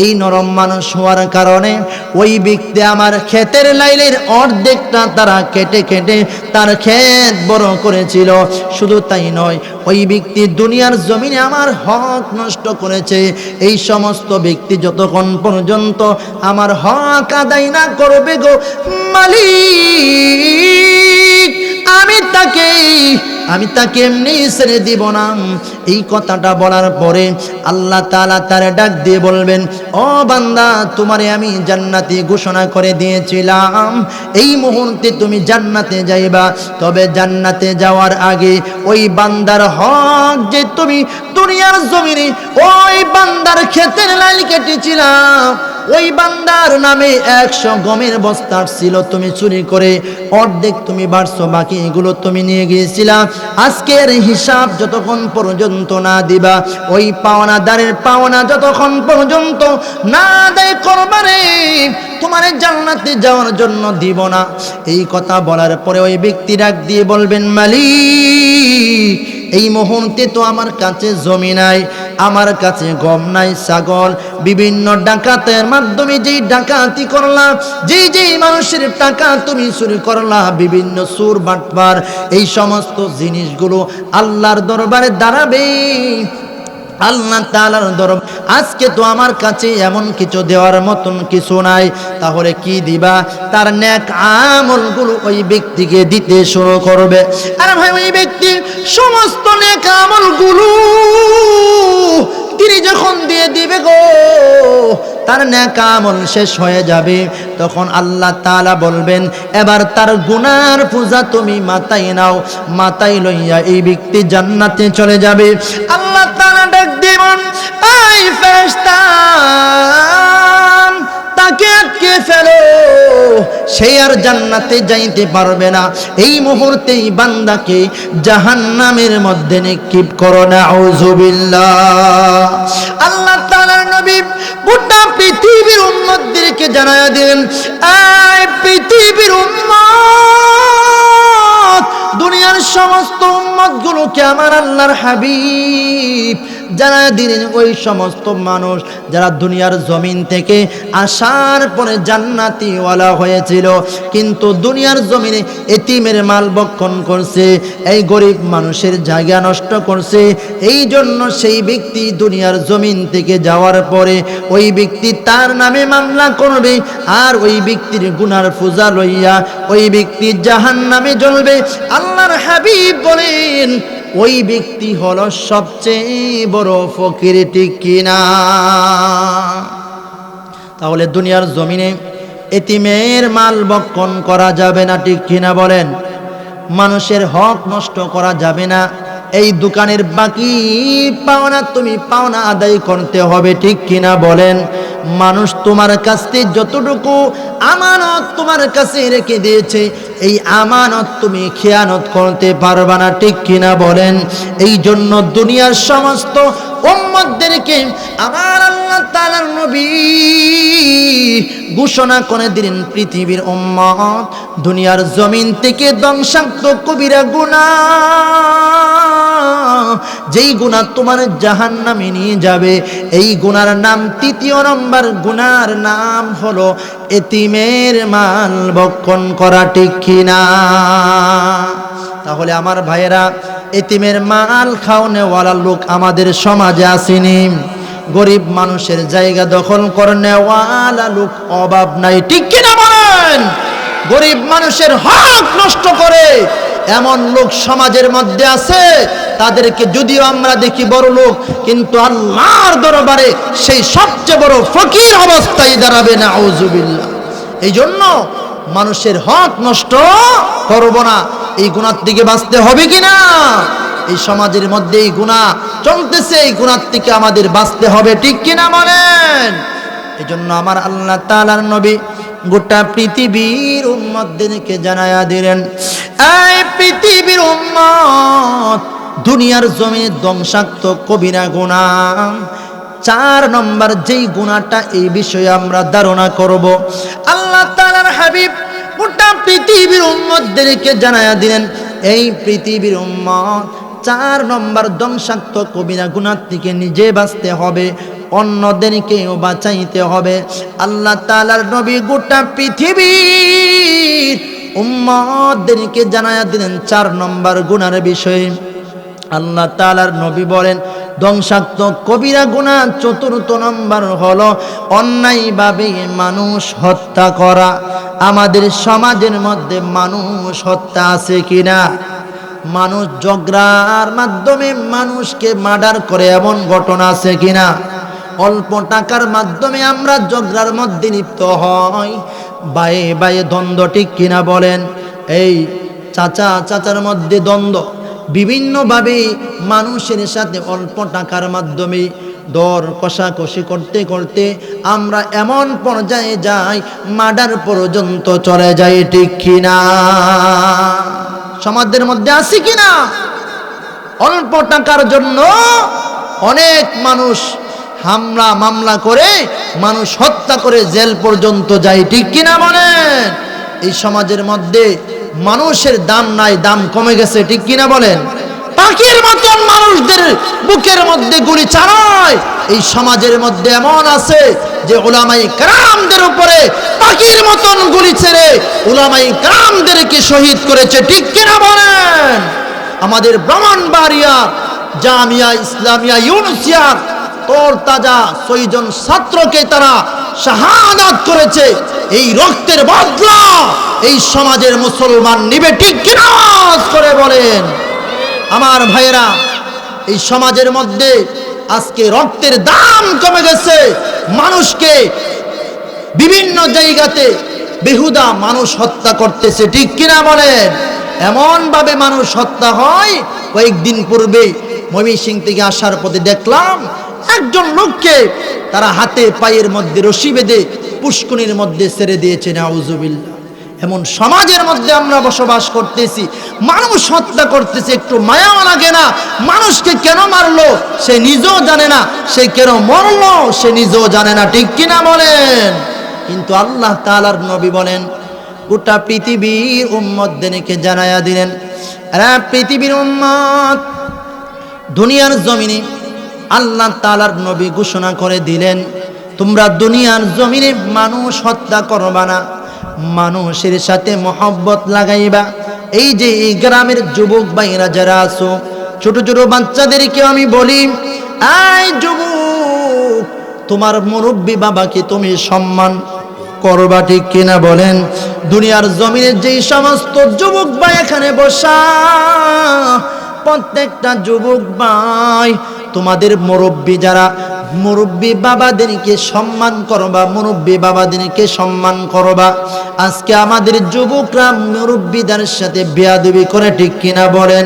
এই নরম মানুষ হওয়ার কারণে ওই ব্যক্তি আমার ক্ষেতের লাইলের অর্ধেকটা তারা কেটে কেটে তার ক্ষেত বড় করেছিল। শুধু তাই নয়, ওই ব্যক্তি দুনিয়ার জমিনে আমার হক নষ্ট করেছে। এই সমস্ত ব্যক্তি যতক্ষণ পর্যন্ত আমার হক আদায় না করবে গো মালিক, আমি তাকে এমনি ছেড়ে দিব না। এই কথাটা বলার পরে আল্লাহ তাআলা তারে ডাক দিয়ে বলবেন, ও বান্দা, তোমারে আমি জান্নাতি ঘোষণা করে দিয়েছিলাম, এই মুহূর্তে তুমি জান্নাতে যাইবা। তবে জান্নাতে যাওয়ার আগে ওই বান্দার হক যে তুমি দুনিয়ার জমিনে ওই বান্দার ক্ষেতের লাইল কেটেছিলাম, ওই বান্দার নামে 100 গমের বস্তা ছিল, তুমি চুরি করে অর্ধেক তুমি বাড়ছো, বাকি এগুলো তুমি নিয়ে গিয়েছিলা। আজকের হিসাব যতক্ষণ পর্যন্ত না দিবা, ওই পাওনাদারের পাওনা যতক্ষণ পর্যন্ত না আদায় করবারে, তোমার জান্নাতে যাওয়ার জন্য দিব না। এই কথা বলার পরে ওই ব্যক্তি ডাক দিয়ে বলবেন, মালিক, এই মুহূর্তে তো আমার কাছে জমি নাই, আমার কাছে গম নাই, ছাগল, বিভিন্ন ডাকাতের মাধ্যমে যেই ডাকাতি করলাম, যেই মানুষের টাকা তুমি চুরি করলা, বিভিন্ন সুর বাটপার, এই সমস্ত জিনিসগুলো আল্লাহর দরবারে দাঁড়াবে। আল্লাহ তাআলার দরবার আজকে তো আমার কাছে এমন কিছু দেওয়ার মতন কিছু নাই, তাহলে কি দিবা? তার নেক আমলগুলো ওই ব্যক্তিকে দিতে শুরু করবে। আরে ভাই, ওই ব্যক্তি সমস্ত নেক আমলগুলো তিনি যখন দিয়ে দিবে গো, তার নেক আমল শেষ হয়ে যাবে। তখন আল্লাহ তাআলা বলবেন, এবার তার গুনার পূজা তুমি মাথায় নাও, মাথায় লইয়া এই ব্যক্তি জান্নাতে চলে যাবে। আল্লাহ তাআলা ডাক দিবেন, এই ফেরেশতা রাস্তাকে আটকে ফেলো, সে আর জান্নাতে যাইতে পারবে না। এই মুহূর্তেই বান্দাকে জাহান্নামের মধ্যে নিক্ষেপ করো। নাউযুবিল্লাহ। আল্লাহ তাআলার নবী গোটা পৃথিবীর উম্মতদেরকে জানায়া দিলেন, এই পৃথিবীর উম্মত, দুনিয়ার সমস্ত উম্মতগুলোকে আমার আল্লাহর হাবিব জানায়া দিলেন, ওই সমস্ত মানুষ যারা দুনিয়ার জমিন থেকে আসার পরে জান্নাতীওয়ালা হয়েছিল, কিন্তু দুনিয়ার জমিনে এতিমের মাল ভক্ষণ করছে, এই গরিব মানুষের জায়গা নষ্ট করছে, এই জন্য সেই ব্যক্তি দুনিয়ার জমিন থেকে যাওয়ার পরে ওই ব্যক্তি তার নামে মামলা করবে, আর ওই ব্যক্তির গুনার পূজা লইয়া ওই ব্যক্তি জাহান্নামে জ্বলবে। আল্লাহর হাবিব বলেন, ওই ব্যক্তি হলো সবচেয়ে বড় ফকির, ঠিক কিনা? তাহলে দুনিয়ার জমিনে এতিমের মাল ভক্ষণ করা যাবে না, ঠিক কিনা বলেন? মানুষের হক নষ্ট করা যাবে না। এই দোকানের বাকি পাওনা তুমি পাওনা আদায় করতে হবে, ঠিক কিনা বলেন? মানুষ তোমার কাছ থেকে যতটুকু আমানত তোমার কাছে রেখে দিয়েছে, এই আমানত তুমি খেয়ানত করতে পারবা না, ঠিক কিনা বলেন? এই জন্য দুনিয়ার সমস্ত উম্মতদেরকে আমার আল্লাহ তাআলার নবী ঘোষণা করে দিলেন, পৃথিবীর উম্মত, দুনিয়ার জমিন থেকে ধ্বংসাত্মক কবিরা গুনাহ, যেই গুনাহ তোমার জাহান্নামে নিয়ে যাবে, এই গুনার নাম, তৃতীয় নম্বর গুনার নাম হলো এতিমের মাল ভক্ষণ করা, ঠিক কিনা? তাহলে আমার ভাইয়েরা, এতিমের মাল খাওয়ানেওয়ালা লোক আমাদের সমাজে আসেনি। গরিব মানুষের জায়গা দখল করনেওয়ালা লোক অভাব নাই, ঠিক কিনা বলেন? গরিব মানুষের হক নষ্ট করে এমন লোক সমাজের মধ্যে আছে, তাদেরকে যদিও আমরা দেখি বড় লোক, কিন্তু আল্লাহর দরবারে সেই সবচেয়ে বড় ফকির অবস্থায় দাঁড়াবে। নাউযুবিল্লাহ। এই জন্য মানুষের হক নষ্ট করব না, এই গুনার থেকে বাঁচতে হবে কিনা? এই সমাজের মধ্যে এই গুনাহ চলতেছে, এই গুনার থেকে আমাদের বাঁচতে হবে, ঠিক কিনা বলেন? এই জন্য আমার আল্লাহ তাআলার নবী গোটা পৃথিবীর উম্মতদেরকে জানায়া দিলেন, এই পৃথিবীর উম্মত, দুনিয়ার জমিনে ধ্বংসাত্মক কবিরা গুনাহ 4 নম্বর যেই গুনাহটা, এই বিষয়ে আমরা ধারণা করব। আল্লাহ তাআলার হাবিব গোটা পৃথিবীর উম্মতদেরকে জানায়া দিলেন, এই পৃথিবীর উম্মত 4 নম্বর ধ্বংসাত্মক কবিরা গুনাহ থেকে নিজে বাঁচতে হবে, অন্যদেরকেও বাঁচাইতে হবে। আল্লাহ তাআলার নবী গোটা পৃথিবীর উম্মতদেরকে জানায়া দিলেন 4 নম্বর গুনার বিষয়ে। আল্লাহ তাআলার নবী বলেন, ধ্বংসাত্মক কবিরা গুনাহ 4র্থ নম্বর হলো অন্যায়ভাবে মানুষ হত্যা করা। আমাদের সমাজের মধ্যে মানুষ হত্যা আছে কিনা? মানুষ ঝগড়ার মাধ্যমে মানুষকে মার্ডার করে, এমন ঘটনা আছে কিনা? অল্প টাকার মাধ্যমে আমরা ঝগড়ার মধ্যে লিপ্ত হই, বায়ে বায়ে দ্বন্দ্ব, ঠিক কিনা বলেন? এই চাচার মধ্যে দ্বন্দ্ব, বিভিন্নভাবে মানুষের সাথে অল্প টাকার মাধ্যমে দর কষাকষি করতে করতে আমরা এমন পর্যায়ে যাই, মার্ডার পর্যন্ত চলে যাই, ঠিক কিনা? সমাজের মধ্যে আছে কিনা? অল্প টাকার জন্য অনেক মানুষ হামলা মামলা করে, মানুষ হত্যা করে জেল পর্যন্ত যায়, ঠিক কিনা বলেন? এই সমাজের মধ্যে মানুষের দাম নাই, দাম কমে গেছে, ঠিক কিনা বলেন? পাখির মতন মানুষদের বুকের মধ্যে গুলি চালায়। এই সমাজের মধ্যে এমন আছে যে উলামায়ে কেরামদের উপরে পাখির মতন গুলি ছেড়ে উলামায়ে কেরামদেরকে শহীদ করেছে, ঠিক কিনা বলেন? আমাদের ব্রাহ্মণবাড়িয়া জামিয়া ইসলামিয়া ইউনুসিয়ার তোর তাজা 6 জন ছাত্রকে তারা শাহাদাত করেছে। এই রক্তের বদলা এই সমাজের মুসলমান নিবে, ঠিক কিনা করে বলেন? আমার ভাইয়েরা, এই সমাজের মধ্যে আজকে রক্তের দাম কমে গেছে, মানুষকে বিভিন্ন জায়গাতে বেহুদা মানুষ হত্যা করতেছে, ঠিক কিনা বলেন? এমন ভাবে মানুষ হত্যা হয়। কয়েকদিন পূর্বে ময়মনসিংহ থেকে আসার পথে দেখলাম একজন লোককে তারা হাতে পায়ের মধ্যে রশি বেঁধে পুষ্করিণীর মধ্যে ছেড়ে দিয়েছে। নাউজুবিল্লাহ। এমন সমাজের মধ্যে আমরা বসবাস করতেছি, মানুষ হত্যা করতেছে, একটু মায়াও লাগে না। মানুষকে কেন মারলো সে নিজেও জানে না, সে কেন মরলো সে নিজেও জানে না, ঠিক কিনা বলেন? কিন্তু আল্লাহ তাআলার নবী বলেন, গোটা পৃথিবীর উম্মতদেরকে জানায়া দিলেন, আরে পৃথিবীর উম্মত, দুনিয়ার জমিনে আল্লাহ তাআলার নবী ঘোষণা করে দিলেন, তোমরা দুনিয়ার জমিনে মানুষ হত্যা করবা না, মানুষের সাথে মহব্বত লাগাইবা। এই যে এই গ্রামের যুবক ভাইরা যারা আছো, ছোট ছোট বাচ্চাদেরকে আমি বলি, এই যুবক, তোমার মুরব্বী বাবাকে তুমি সম্মান করবা, ঠিক কিনা বলেন? দুনিয়ার জমিনে যেই সমস্ত যুবক ভাই এখানে বসা, প্রত্যেকটা যুবক ভাই তোমাদের মুরব্বী যারা, মুরব্বী বাবাদেরকে সম্মান করবা, মুরব্বী বাবাদেরকে সম্মান করবা। আজকে আমাদের যুবকরা মুরব্বীদের সাথে বেয়াদবি করে, ঠিক কিনা বলেন?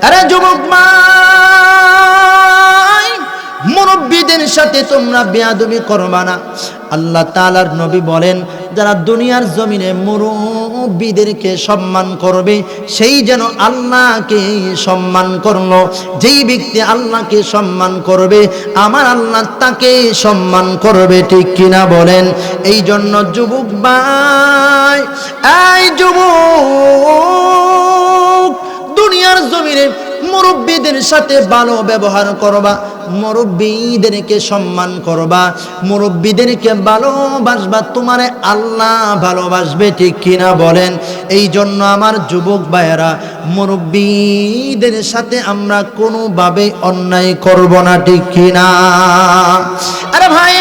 আরে যুবক ভাই, মুরব্বীদের সাথে তোমরা বেয়াদবি করবা না। আল্লাহ তাআলার নবী বলেন, যারা দুনিয়ার জমিনে মুরব্বীদেরকে সম্মান করবে সেই যেন আল্লাহকে সম্মান করলো। যেই ব্যক্তি আল্লাহকে সম্মান করবে আমার আল্লাহ তাকে সম্মান করবে, ঠিক কিনা বলেন? এই জন্য যুবক ভাই, এই যুবক, দুনিয়ার জমিনে মুরব্বীদের সাথে ভালো ব্যবহার করবা, মুরব্বীদেরকে সম্মান করবা, মুরব্বীদেরকে ভালোবাসবা, তোমারে আল্লাহ ভালোবাসবে, ঠিক কিনা বলেন? এই জন্য আমার যুবক ভাইয়েরা, মুরব্বীদের সাথে আমরা কোনোভাবে অন্যায় করব না, ঠিক কিনা? আরে ভাই,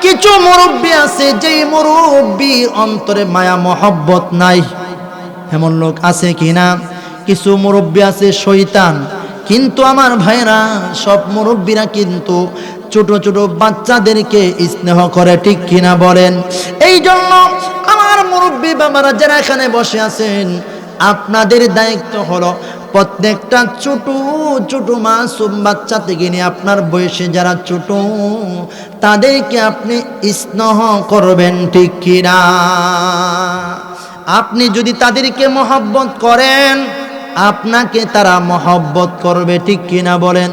কিছু মুরব্বী আছে যেই মুরব্বীর অন্তরে মায়া মহব্বত নাই, এমন লোক আছে কিনা? কিছু মুরব্বী আছে শয়তান। কিন্তু আমার ভাইরা, সব মুরব্বীরা কিন্তু ছোট ছোট বাচ্চাদেরকে স্নেহ করে, ঠিক কিনা বলেন? এই জন্য আমার মুরব্বী বাবারা যারা এখানে বসে আছেন, আপনাদের দায়িত্ব হলো প্রত্যেকটা ছোট ছোট মাসুম বাচ্চা থেকে নিয়ে আপনার বয়সে যারা ছোট, তাদেরকে আপনি স্নেহ করবেন, ঠিক কিনা? আপনি যদি তাদেরকে মহব্বত করেন, আপনাকে তারা মহব্বত করবে, ঠিক কিনা বলেন?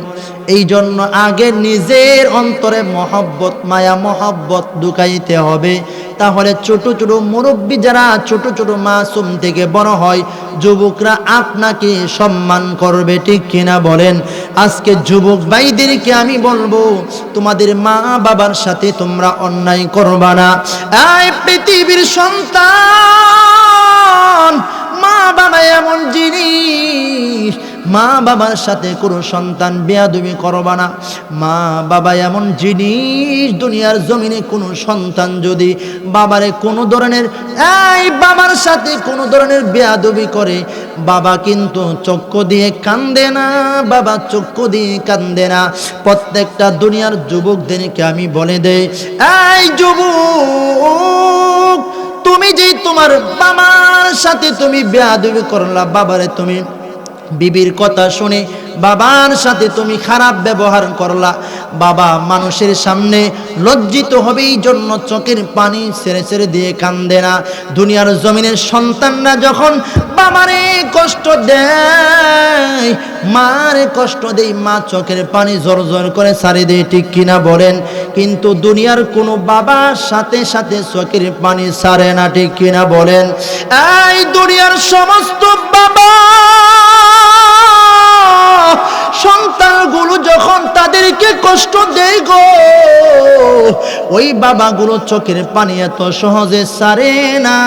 এই জন্য আগে নিজের অন্তরে মহব্বত, মায়া মহব্বত ঢুকাইতে হবে। তাহলে ছোট ছোট মুরব্বী যারা ছোট ছোট মাসুম থেকে বড় হয়, যুবকরা আপনাকে সম্মান করবে, ঠিক কিনা বলেন? আজকে যুবক ভাইদেরকে আমি বলবো, তোমাদের মা বাবার সাথে তোমরা অন্যায় করবা না। এই পৃথিবীর সন্তান, মা বাবা এমন জিনিস, মা বাবার সাথে কোনো সন্তান বেয়াদবি করবা না। মা বাবা এমন জিনিস, দুনিয়ার জমিনে কোনো সন্তান যদি বাবারে কোনো ধরনের, এই বাবার সাথে কোনো ধরনের বেয়াদবি করে, বাবা কিন্তু চক্ষু দিয়ে কান্দে না, বাবা চক্ষু দিয়ে কান্দে না। প্রত্যেকটা দুনিয়ার যুবকদেরকে আমি বলে দেই, এই যুবক, তুমি যে তোমার বাবার সাথে তুমি বেয়াদবি করলা, বাবারে তুমি বিবির কথা শুনে বাবার সাথে তুমি খারাপ ব্যবহার করলা, বাবা মানুষের সামনে লজ্জিত হবে, এই জন্য চোখের পানি ছেড়ে ছেড়ে দিয়ে কান্দে না। দুনিয়ার জমিনের সন্তানরা যখন বাবারে কষ্ট দেয়, মারে কষ্ট দেয়, মা চোখের পানি জোর জোর করে ছাড়ে দেয়, ঠিক কিনা বলেন? কিন্তু দুনিয়ার কোনো বাবার সাথে সাথে চোখের পানি ছাড়ে না, ঠিক কিনা বলেন? এই দুনিয়ার সমস্ত বাবা সন্তানগুলো যখন তাদেরকে কষ্ট দেয় গো, ওই বাবাগুলো চোখের পানি এত সহজে ছাড়ে না।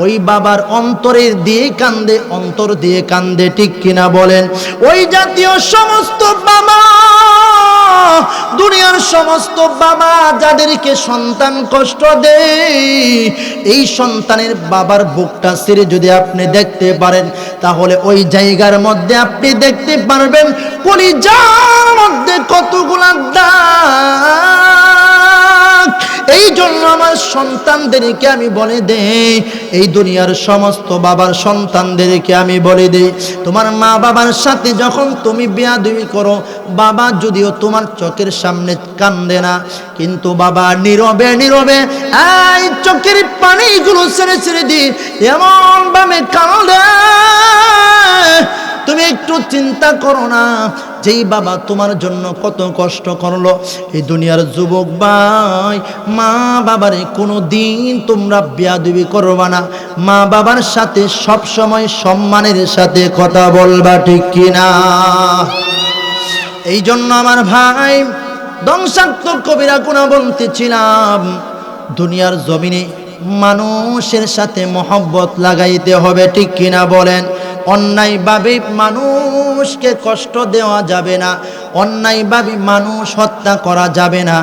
ওই বাবার অন্তরের দিয়ে কান্দে, অন্তর দিয়ে কান্দে, ঠিক কিনা বলেন? ওই জাতীয় সমস্ত বাবা, দুনিয়ার সমস্ত বাবা যাদেরকে সন্তান কষ্ট দেয়, এই সন্তানের বাবার বুকটা ছেড়ে যদি আপনি দেখতে পারেন, তাহলে ওই জায়গার মধ্যে আপনি দেখতে পারবেন কলিজার মধ্যে কতগুলা দাগ। এই জন্য আমার সন্তানদেরকে আমি বলে দেই, এই দুনিয়ার সমস্ত বাবার সন্তানদেরকে আমি বলে দেই, তোমার মা বাবার সাথে যখন তুমি বেয়াদবি করো, বাবা যদিও তোমার চোখের সামনে কান্দে না, কিন্তু বাবা নীরবে নীরবে এই চোখের পানিগুলো ছেড়ে ছেড়ে দি এমন ভাবে কাঁদে, তুমি একটু চিন্তা করো না যেই বাবা তোমার জন্য কত কষ্ট করলো। এই দুনিয়ার যুবক ভাই, মা বাবারে কোনো দিন তোমরা বেয়াদবি করবা না, মা বাবার সাথে সব সময় সম্মানের সাথে কথা বলবা, ঠিক কিনা? এই জন্য আমার ভাই, ধ্বংসাত্মক কবিরা গুনাহ বলতেছিলাম, দুনিয়ার জমিনে মানুষের সাথে মহব্বত লাগাইতে হবে, ঠিক কিনা বলেন? অন্যায়ভাবে মানুষকে কষ্ট দেওয়া যাবে না, অন্যায়ভাবে মানুষ হত্যা করা যাবে না।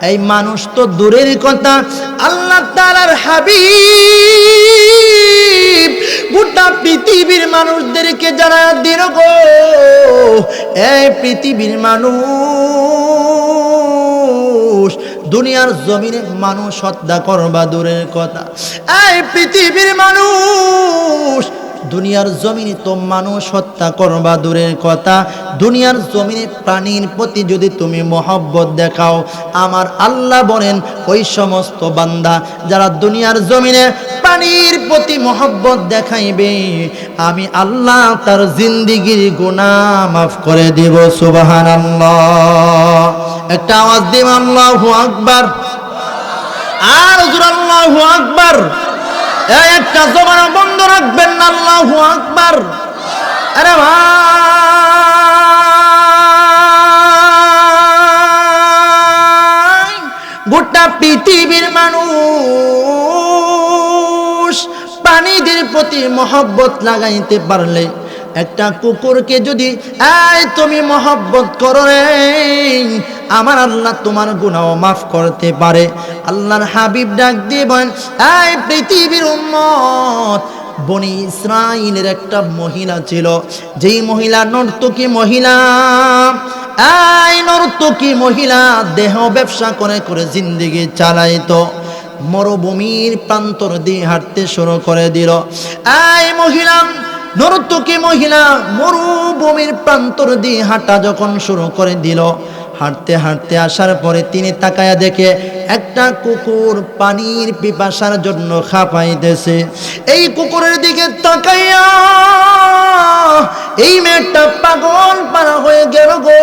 এই মানুষ তো দূরের কথা, আল্লাহ তাআলার হাবিব গোটা পৃথিবীর মানুষদেরকে যারা দিল গো, এই পৃথিবীর মানুষ দুনিয়ার জমিনে মানুষ হত্যা করবা দূরের কথা, এই পৃথিবীর মানুষ দুনিয়ার জমিনে তো মানুষ হত্যা করবা দূরের কথা, দুনিয়ার জমিনে প্রাণীর প্রতি যদি তুমি মহব্বত দেখাও, আমার আল্লাহ বলেন ওই সমস্ত বান্দা যারা দুনিয়ার জমিনে প্রাণীর প্রতি মহব্বত দেখাইবে, আমি আল্লাহ তার জিন্দেগীর গুনাহ মাফ করে দেব। সুবহানাল্লাহ, একটা আওয়াজ দিব আল্লাহু আকবার, আর জোরে আল্লাহু আকবার। একটা জবান বন্ধ রাখবেন না, আল্লাহু আকবার। আরে ভাই, গোটা পৃথিবীর মানুষ প্রাণীদের প্রতি মহব্বত লাগাইতে পারলে, একটা কুকুরকে যদি তুমি মহব্বত করো রে, আমার আল্লাহ তোমার গুনাহ মাফ করতে পারে। আল্লাহর হাবিব ডাক দিয়ে বলেন, এই পৃথিবীর উম্মত, বনি ইসরাইলের একটা মহিলা ছিল, যেই মহিলা নর্তকী মহিলা, এই নর্তকী মহিলা দেহ ব্যবসা করে করে জিন্দেগি চালাইতো, মরুভূমির প্রান্তর দিয়ে হাঁটতে শুরু করে দিল। এই মহিলা নর্তকী মহিলা মরুভূমির প্রান্তর দিয়ে হাঁটা যখন শুরু করে দিল, হাঁটতে হাঁটতে আসার পরে তিনি তাকায়া দেখে একটা কুকুর পানির পিপাসার জন্য খাপাইতেছে। এই কুকুরের দিকে তাকাইয়া এই মেয়েটা পাগল পারা হয়ে গেল গো।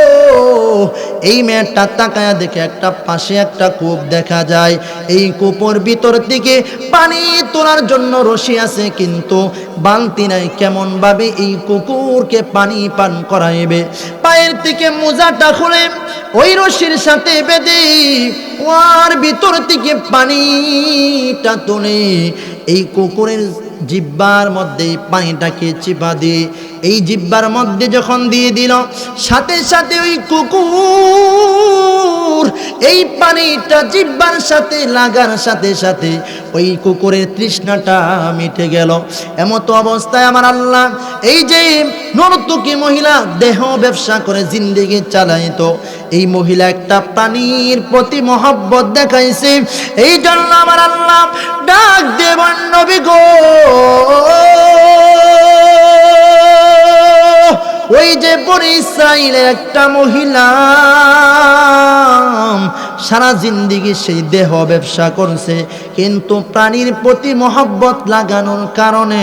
এই মেয়েটা তাকায়া দেখে একটা পাশে একটা কূপ দেখা যায়, এই কূপের ভিতর থেকে পানি তোলার জন্য রশি আছে, কিন্তু বালতি নাই। কেমন ভাবে এই কুকুরকে পানি পান করাইবে? পায়ের থেকে মোজাটা খুলে ওই রশির সাথে বেঁধে ওর ভিতর থেকে পানিটা তুলে এই কুকুরের জিহ্বার মধ্যে পানিটাকে চিপা দিয়ে এই জিহ্বার মধ্যে যখন দিয়ে দিল, সাথে সাথে ওই কুকুর এই পানিটা জিহ্বার সাথে লাগার সাথে সাথে ওই কুকুরের তৃষ্ণাটা মিটে গেল। এমত অবস্থায় আমার আল্লাহ এই যে নর্তকী মহিলা দেহ ব্যবসা করে জিন্দেগি চালাইতো, এই মহিলা একটা প্রাণীর প্রতি মহব্বত দেখাইছে। এই জন্য আমার আল্লাহ ডাক দেবেন, নবী গো, ওই যে বনি ইসরাইলের একটা মহিলা সারা জিন্দেগি সেই দেহ ব্যবসা করছে, কিন্তু প্রাণীর প্রতি মহব্বত লাগানোর কারণে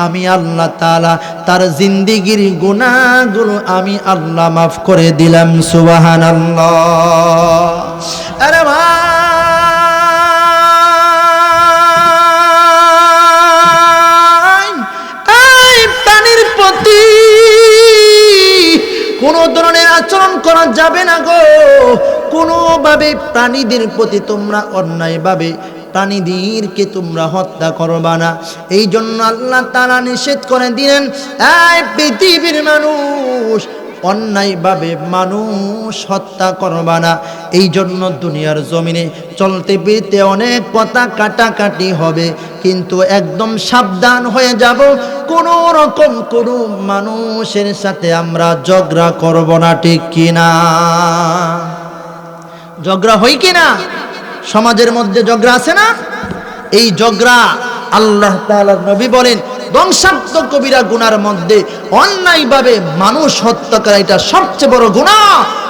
আমি আল্লাহ তাআলা তার জিন্দেগির গুনাহগুলো আমি আল্লাহ মাফ করে দিলাম। সুবহানাল্লাহ। আরে ভাই, এই প্রাণীর প্রতি কোনো ধরনের আচরণ করা যাবে না গো। কোনোভাবে প্রাণীদের প্রতি তোমরা অন্যায়ভাবে প্রাণীদেরকে তোমরা হত্যা করবা না। এই জন্য আল্লাহ তাআলা নিষেধ করে দিলেন, এই পৃথিবীর মানুষ অন্যায়ভাবে মানুষ হত্যা করবা না। এই জন্য দুনিয়ার জমিনে চলতে ফিরতে অনেক কথা কাটাকাটি হবে, কিন্তু একদম সাবধান হয়ে যাব, কোনো রকম কোনো মানুষের সাথে আমরা ঝগড়া করব না, ঠিক কিনা? ঝগড়া হয় কিনা? সমাজের মধ্যে ঝগড়া আছে না? এই ঝগড়া আল্লাহ তাআলার নবী বলেন ধ্বংসাত্মক কবিরা গুনার মধ্যে অন্যায়ভাবে মানুষ হত্যা করা এটা সবচেয়ে বড় গুনাহ।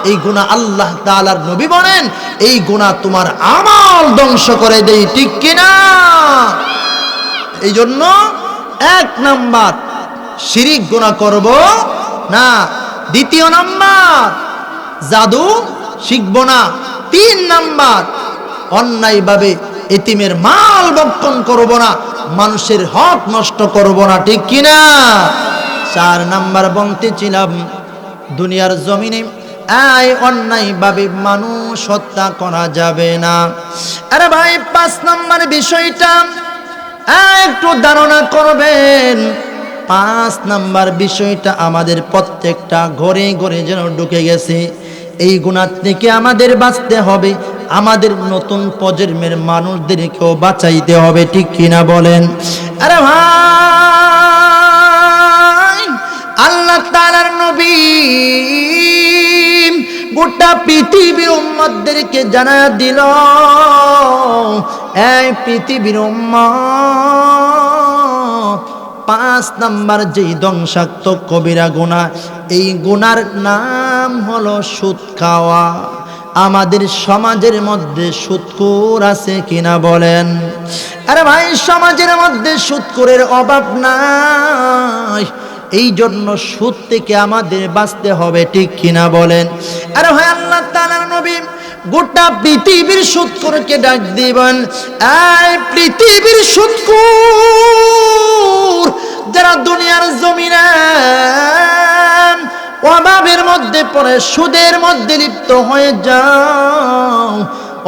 এই গুনাহ আল্লাহ তাআলার নবী বলেন এই গুনাহ তোমার আমল ধ্বংস করে দেয়, ঠিক কিনা? এই জন্য 1 নাম্বার শিরিক গুনাহ করব না, 2 নাম্বার জাদু শিখব না, 3 নাম্বার অন্যায়ভাবে এতিমের মাল ভক্ষণ করব না, মানুষের হক নষ্ট করব না, ঠিক কিনা? 4 নাম্বার বলতেছিলাম দুনিয়ার জমিনে অন্যায়ভাবে মানুষ হত্যা করা যাবে না। আরে ভাই 5 নাম্বার বিষয়টা একটু ধারণা করবেন। 5 নাম্বার বিষয়টা আমাদের প্রত্যেকটা ঘরে ঘরে যেন ঢুকে গেছে। এই গুনাহ থেকে আমাদের বাঁচতে হবে, আমাদের নতুন প্রজন্মের মানুষদেরকেও বাঁচাইতে হবে, ঠিক কিনা বলেন? আরে ভাই আল্লাহ তাআলার নবী গোটা পৃথিবীর উম্মতদেরকে জানায়া দিল এই পৃথিবীর উম্মত 5 নাম্বার যেই ধ্বংসাত্মক কবিরা গুনাহ, এই গুনার নাম হলো সুদ খাওয়া। আমাদের সমাজের মধ্যে সুদখোর আছে কিনা বলেন? আরে ভাই সমাজের মধ্যে সুদখোরের অভাব নাই, এই জন্য সুদ থেকে আমাদের বাঁচতে হবে, ঠিক কিনা বলেন? আরে ভাই আল্লাহ তাআলার নবী গোটা পৃথিবীর সুদখোরকে ডাক দিবেন এই পৃথিবীর সুদখোর যারা দুনিয়ার জমিনে অভাবের মধ্যে পড়ে সুদের মধ্যে লিপ্ত হয়ে যাও,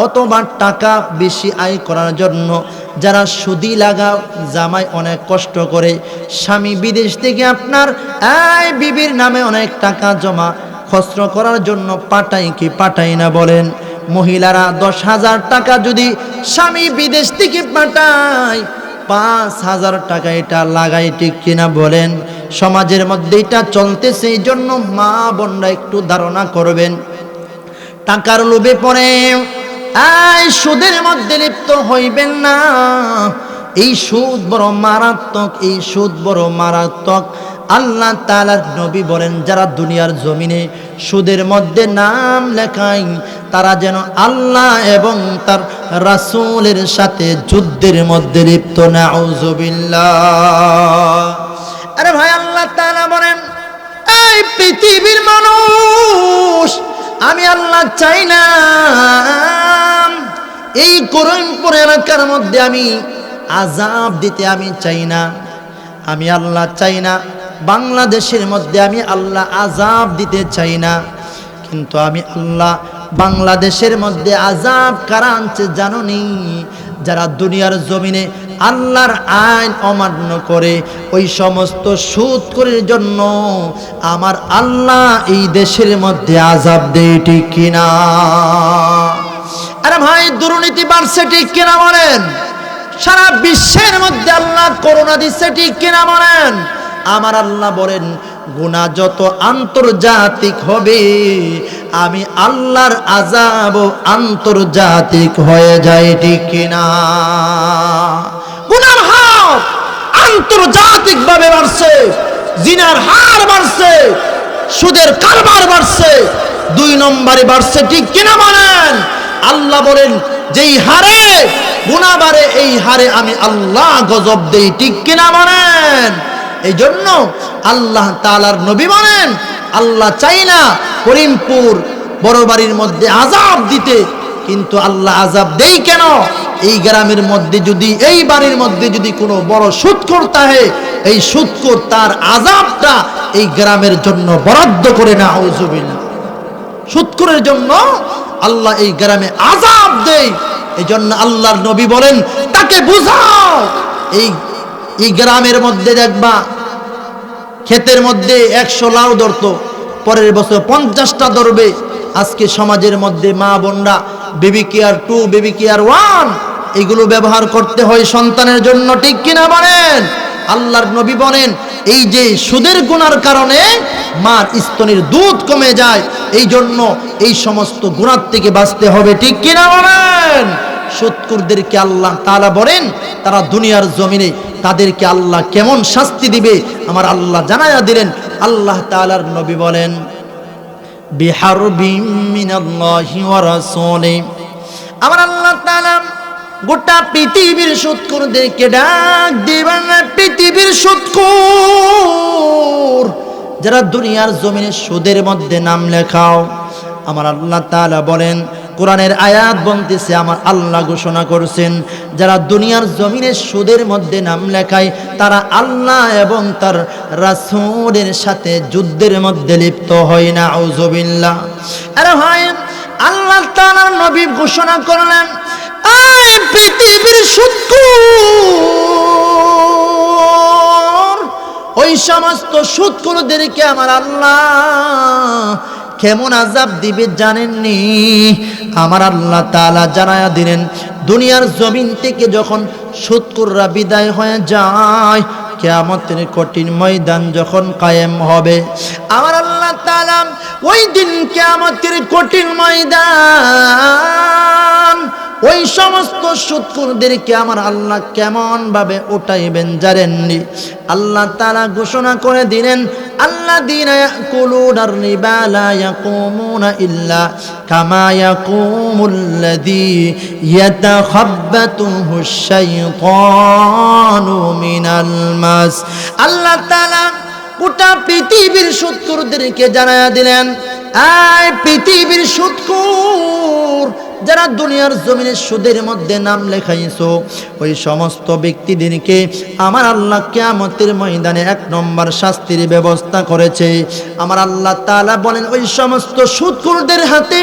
অথবা টাকা বেশি আয় করার জন্য যারা সুদি লাগাও, জামাই অনেক কষ্ট করে স্বামী বিদেশ থেকে আপনার এই বিবির নামে অনেক টাকা জমা খরচ করার জন্য পাঠাই কি পাঠাই না বলেন? মহিলারা 10,000 টাকা যদি স্বামী বিদেশ থেকে পাঠায় 5,000 টাকা এটা লাগাই, ঠিক কিনা বলেন? সমাজের মধ্যে এটা চলতেছে। এই জন্য মা বোনরা একটু ধারণা করবেন, টাকার লোভে পড়ে এই সুদের মধ্যে লিপ্ত হইবেন না। এই সুদ বড় মারাত্মক, এই সুদ বড় মারাত্মক। আল্লাহ তাআলার নবী বলেন যারা দুনিয়ার জমিনে সুদের মধ্যে নাম লেখায় তারা যেন আল্লাহ এবং তার রাসূলের সাথে যুদ্ধের মধ্যে লিপ্ত। নাউযুবিল্লাহ। আরে ভাই আল্লাহ তাআলা বলেন এই পৃথিবীর মানুষ আমি আল্লাহ চাই না এই করিমপুর এলাকার মধ্যে আমি আযাব দিতে, আমি চাই না, আমি আল্লাহ চাই না বাংলাদেশের মধ্যে আমি আল্লাহ আযাব দিতে চাই না। কিন্তু আমি আল্লাহ বাংলাদেশের মধ্যে আযাব কারা আনছে জানোনি? যারা দুনিয়ার জমিনে আল্লাহর আইন অমান্য করে ওই সমস্ত সুদখোরের জন্য আমার আল্লাহ এই দেশের মধ্যে আযাব দেয়, ঠিক কিনা? আরে ভাই দুর্নীতি বাড়ছে, ঠিক কিনা বলেন? সারা বিশ্বের মধ্যে আল্লাহ করোনা দিচ্ছে, ঠিক কিনা বলেন? আমার আল্লাহ বলেন গুনাহ যত আন্তর্জাতিক হবে আমি আল্লাহর আযাব আন্তর্জাতিক হয়ে যায়, ঠিক কিনা? গুনার হার আন্তর্জাতিক ভাবে বাড়ছে, জিনার হার বাড়ছে, সুদের কারবার বাড়ছে, 2 নম্বরে বাড়ছে, ঠিক কিনা বলেন? আল্লাহ বলেন যেই হারে গুনাহ বাড়ে এই হারে আমি আল্লাহ গজব দেই, ঠিক কিনা বলেন? এই জন্য আল্লাহ তাআলার নবী বলেন আল্লাহ চাই না করিমপুর বড় বাড়ির মধ্যে আযাব দিতে, কিন্তু আল্লাহ আযাব দেই কেন? এই গ্রামের মধ্যে যদি এই বাড়ির মধ্যে যদি কোনো বড় সুদখোর থাকে এই সুদখোর তার আযাবটা এই গ্রামের জন্য বরাদ্দ করে। নাউযুবিল্লাহ। সুদখোরের জন্য আল্লাহ এই গ্রামে আযাব দেয়। এই জন্য আল্লাহর নবী বলেন তাকে বুঝাও। এই গ্রামের মধ্যে দেখবা ক্ষেতের মধ্যে 100 লাউ ধরতো, পরের বছর 50টা ধরবে। আজকে সমাজের মধ্যে মা বোনরা বেবি কেয়ার 2, বেবি কেয়ার 1 এগুলো ব্যবহার করতে হয় সন্তানের জন্য, ঠিক কিনা বলেন? আল্লাহর নবী বলেন এই যে সুদের গুনার কারণে মার স্তনের দুধ কমে যায়, এই জন্য এই সমস্ত গুনাহ থেকে বাঁচতে হবে, ঠিক কিনা বলেন? সুদখোরদেরকে আল্লাহ তাআলা বলেন তারা দুনিয়ার জমিনে তাদেরকে আল্লাহ কেমন শাস্তি দিবে আমার আল্লাহ জানায়া দিলেন। আল্লাহ তাআলার নবী বলেন বিহারবিম মিনাল্লাহি ওয়া রাসূলি, আমার আল্লাহ তাআলা গোটা পৃথিবীর সুদখোরদেরকে ডাক দিবেন, পৃথিবীর সুদখোর যারা দুনিয়ার জমিনে সুদের মধ্যে নাম লেখাও, আমার আল্লাহ তাআলা বলেন কোরআনের আয়াত বলতেছে আমার আল্লাহ ঘোষণা করছেন যারা দুনিয়ার জমিনে সুদের মধ্যে নাম লেখায় তারা আল্লাহ এবং তার রাসূলের সাথে যুদ্ধের মধ্যে লিপ্ত হয় না। আউযুবিল্লাহ। আরে ভাই আল্লাহ তাআলার নবী ঘোষণা করলেন এই পৃথিবীর সুদখোর ওই সমস্ত সুদখোরদেরকে আমার আল্লাহ কেমন আযাব দিবে জানেননি? আমার আল্লাহ তাআলা জানায়া দিলেন দুনিয়ার জমিন থেকে যখন সুদখোররা বিদায় হয়ে যায় কিয়ামতের কঠিন ময়দান যখন কায়েম হবে, আমার আল্লাহ তাআলা ওই দিন কিয়ামতের কঠিন ময়দান ওই সমস্ত সুদখোরদেরকে আমার আল্লাহ কেমন ভাবে উঠাইবেন জানেননি? আল্লাহ তাআলা ঘোষণা করে দিলেন আল্লাযীনা ইয়াকুলুনার রিবা লা ইয়াকুমুনা ইল্লা কামা ইয়াকুমুল্লাযী ইয়াতাখাব্বাতুহুশ শাইতানু মিনাল মাস। আল্লাহ তাআলা গোটা পৃথিবীর সুদখোরদেরকে জানায়া দিলেন এই পৃথিবীর সুদখোর যারা দুনিয়ার জমিনে সুদের মধ্যে নাম লেখাইছো ওই সমস্ত ব্যক্তিদেরকে আমার আল্লাহ কিয়ামতের ময়দানে এক নম্বর শাস্তির ব্যবস্থা করেছে। আমার আল্লাহ তাআলা বলেন ওই সমস্ত সুদখোরদের হাতে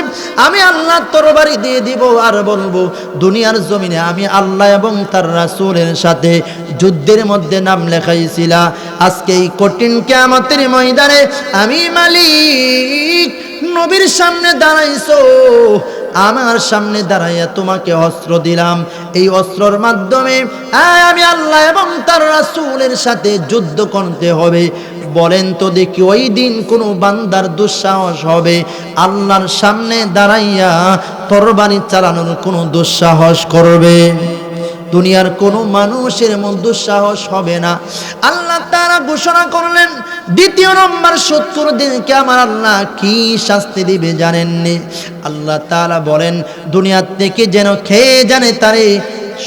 আমি আল্লাহ তরবারি দিয়ে দিব আর বলবো দুনিয়ার জমিনে আমি আল্লাহ এবং তার রাসূলের সাথে যুদ্ধের মধ্যে নাম লেখাইছিলা, আজকে এই কঠিন কিয়ামতের ময়দানে আমি মালিক নবীর সামনে দাঁড়াইছো, আমার সামনে দাঁড়াইয়া তোমাকে অস্ত্র দিলাম, এই অস্ত্রের মাধ্যমে আমি আল্লাহ এবং তার রাসূলের সাথে যুদ্ধ করতে হবে। বলেন তো দেখি ওই দিন কোন বান্দার দুঃসাহস হবে আল্লাহর সামনে দাঁড়াইয়া তরবারি চালানোর কোন দুঃসাহস করবে? দুনিয়ার কোনো মানুষের মধ্যে দুঃসাহস হবে না। আল্লাহ তাআলা ঘোষণা করলেন দ্বিতীয় নম্বর সুদখোরদেরকে আমার আল্লাহ কি শাস্তি দিবে জানেননি? আল্লাহ তাআলা বলেন দুনিয়া থেকে যেন খেয়ে জানে তারে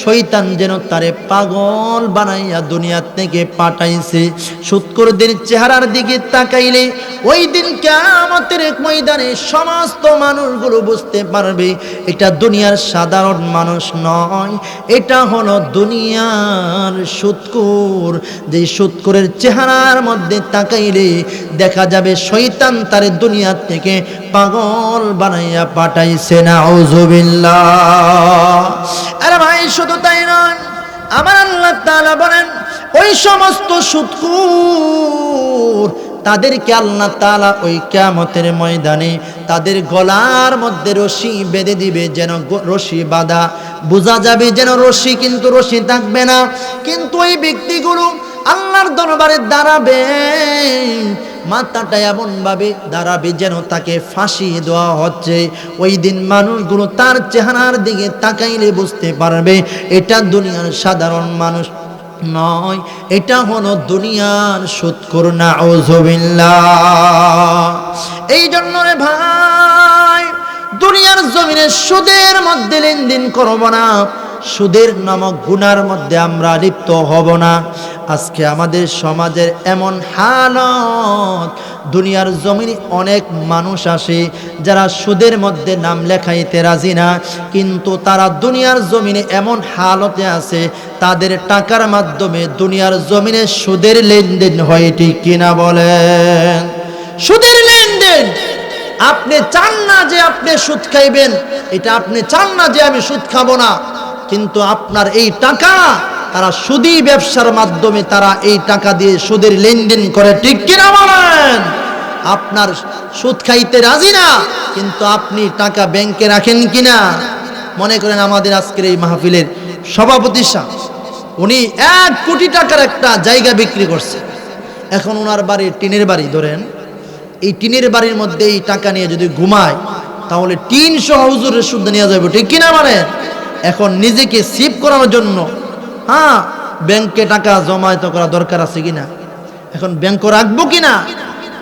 শয়তান যেন তারে পাগল বানাইয়া দুনিয়া থেকে পাঠাইছে। সুদখোরদের চেহারার দিকে তাকাইলে ওই দিন কিয়ামতের ময়দানে সমস্ত মানুষগুলো বুঝতে পারবে এটা দুনিয়ার সাধারণ মানুষ নয়, এটা হলো দুনিয়ার সুদখোর। যে সুদখোরের চেহারার মধ্যে তাকাইলে দেখা যাবে শয়তান তারে দুনিয়া থেকে পাগল বানাইয়া পাঠাইছে। নাউযুবিল্লাহ। আরে ভাই শুধু তাই নয়, আমার আল্লাহ তাআলা বলেন ওই সমস্ত সুদখোর তাদেরকে আল্লাহ তাআলা ওই কিয়ামতের ময়দানে তাদের গলার মধ্যে রশি বেঁধে দিবে, যেন রশি বাঁধা বোঝা যাবে যেন রশি, কিন্তু রশি থাকবে না। কিন্তু ওই ব্যক্তিগুলো আল্লাহর দরবারে দাঁড়াবে, মাথাটা এমন ভাবে দাঁড়াবে যেন তাকে ফাঁসি দেওয়া হচ্ছে। ওই দিন মানুষগুলো তার চেহারার দিকে তাকাইলে বুঝতে পারবে এটা দুনিয়ার সাধারণ মানুষ নয়, এটা হলো দুনিয়ার সুদখোর। নাউযুবিল্লাহ। এই জন্য রে ভাই দুনিয়ার জমিনে সুদের মধ্যে লেনদেন করব না, সুদের নামক গুনার মধ্যে আমরা লিপ্ত হব না। আজকে আমাদের সমাজের এমন হালত, দুনিয়ার জমিনে অনেক মানুষ আসে যারা সুদের মধ্যে নাম লেখাইতে রাজি না, কিন্তু তারা দুনিয়ার জমিনে এমন হালতে আছে তাদের টাকার মাধ্যমে দুনিয়ার জমিনে সুদের লেনদেন হয়। ঠিক কিনা বলেন? সুদের লেনদেন। আপনি চান না যে আপনি সুদ খাইবেন, এটা আপনি চান না যে আমি সুদ খাবো না, কিন্তু আপনার এই টাকা তারা সুদী ব্যবসার মাধ্যমে তারা এই টাকা দিয়ে সুদের লেনদেন করে। ঠিক কিনা বলেন? আপনার সুদ খাইতে রাজি না, কিন্তু আপনি টাকা ব্যাংকে রাখেন কিনা? মনে করেন আমাদের আজকের এই মাহফিলের সভাপতি সাহেব, উনি 1 কোটি টাকার একটা জায়গা বিক্রি করছে। এখন ওনার বাড়ি টিনের বাড়ি, ধরেন এই টিনের বাড়ির মধ্যে এই টাকা নিয়ে যদি ঘুমায় তাহলে টিন সহ হুজুরের সুদ নিয়ে যাবে। ঠিক কিনা বলেন? কিন্তু ওই ব্যক্তিগুলো আল্লাহর দরবারে দাঁড়াবে, মাথাটা এমন ভাবে দাঁড়াবে যেন তাকে পাগল বানাইয়া দুনিয়া থেকে পাঠাইছে। নাউযুবিল্লাহ। এখন নিজেকে সেভ করার জন্য ব্যাংকে টাকা জমায়েত করা দরকার আছে কিনা, এখন ব্যাংকে রাখবো কিনা,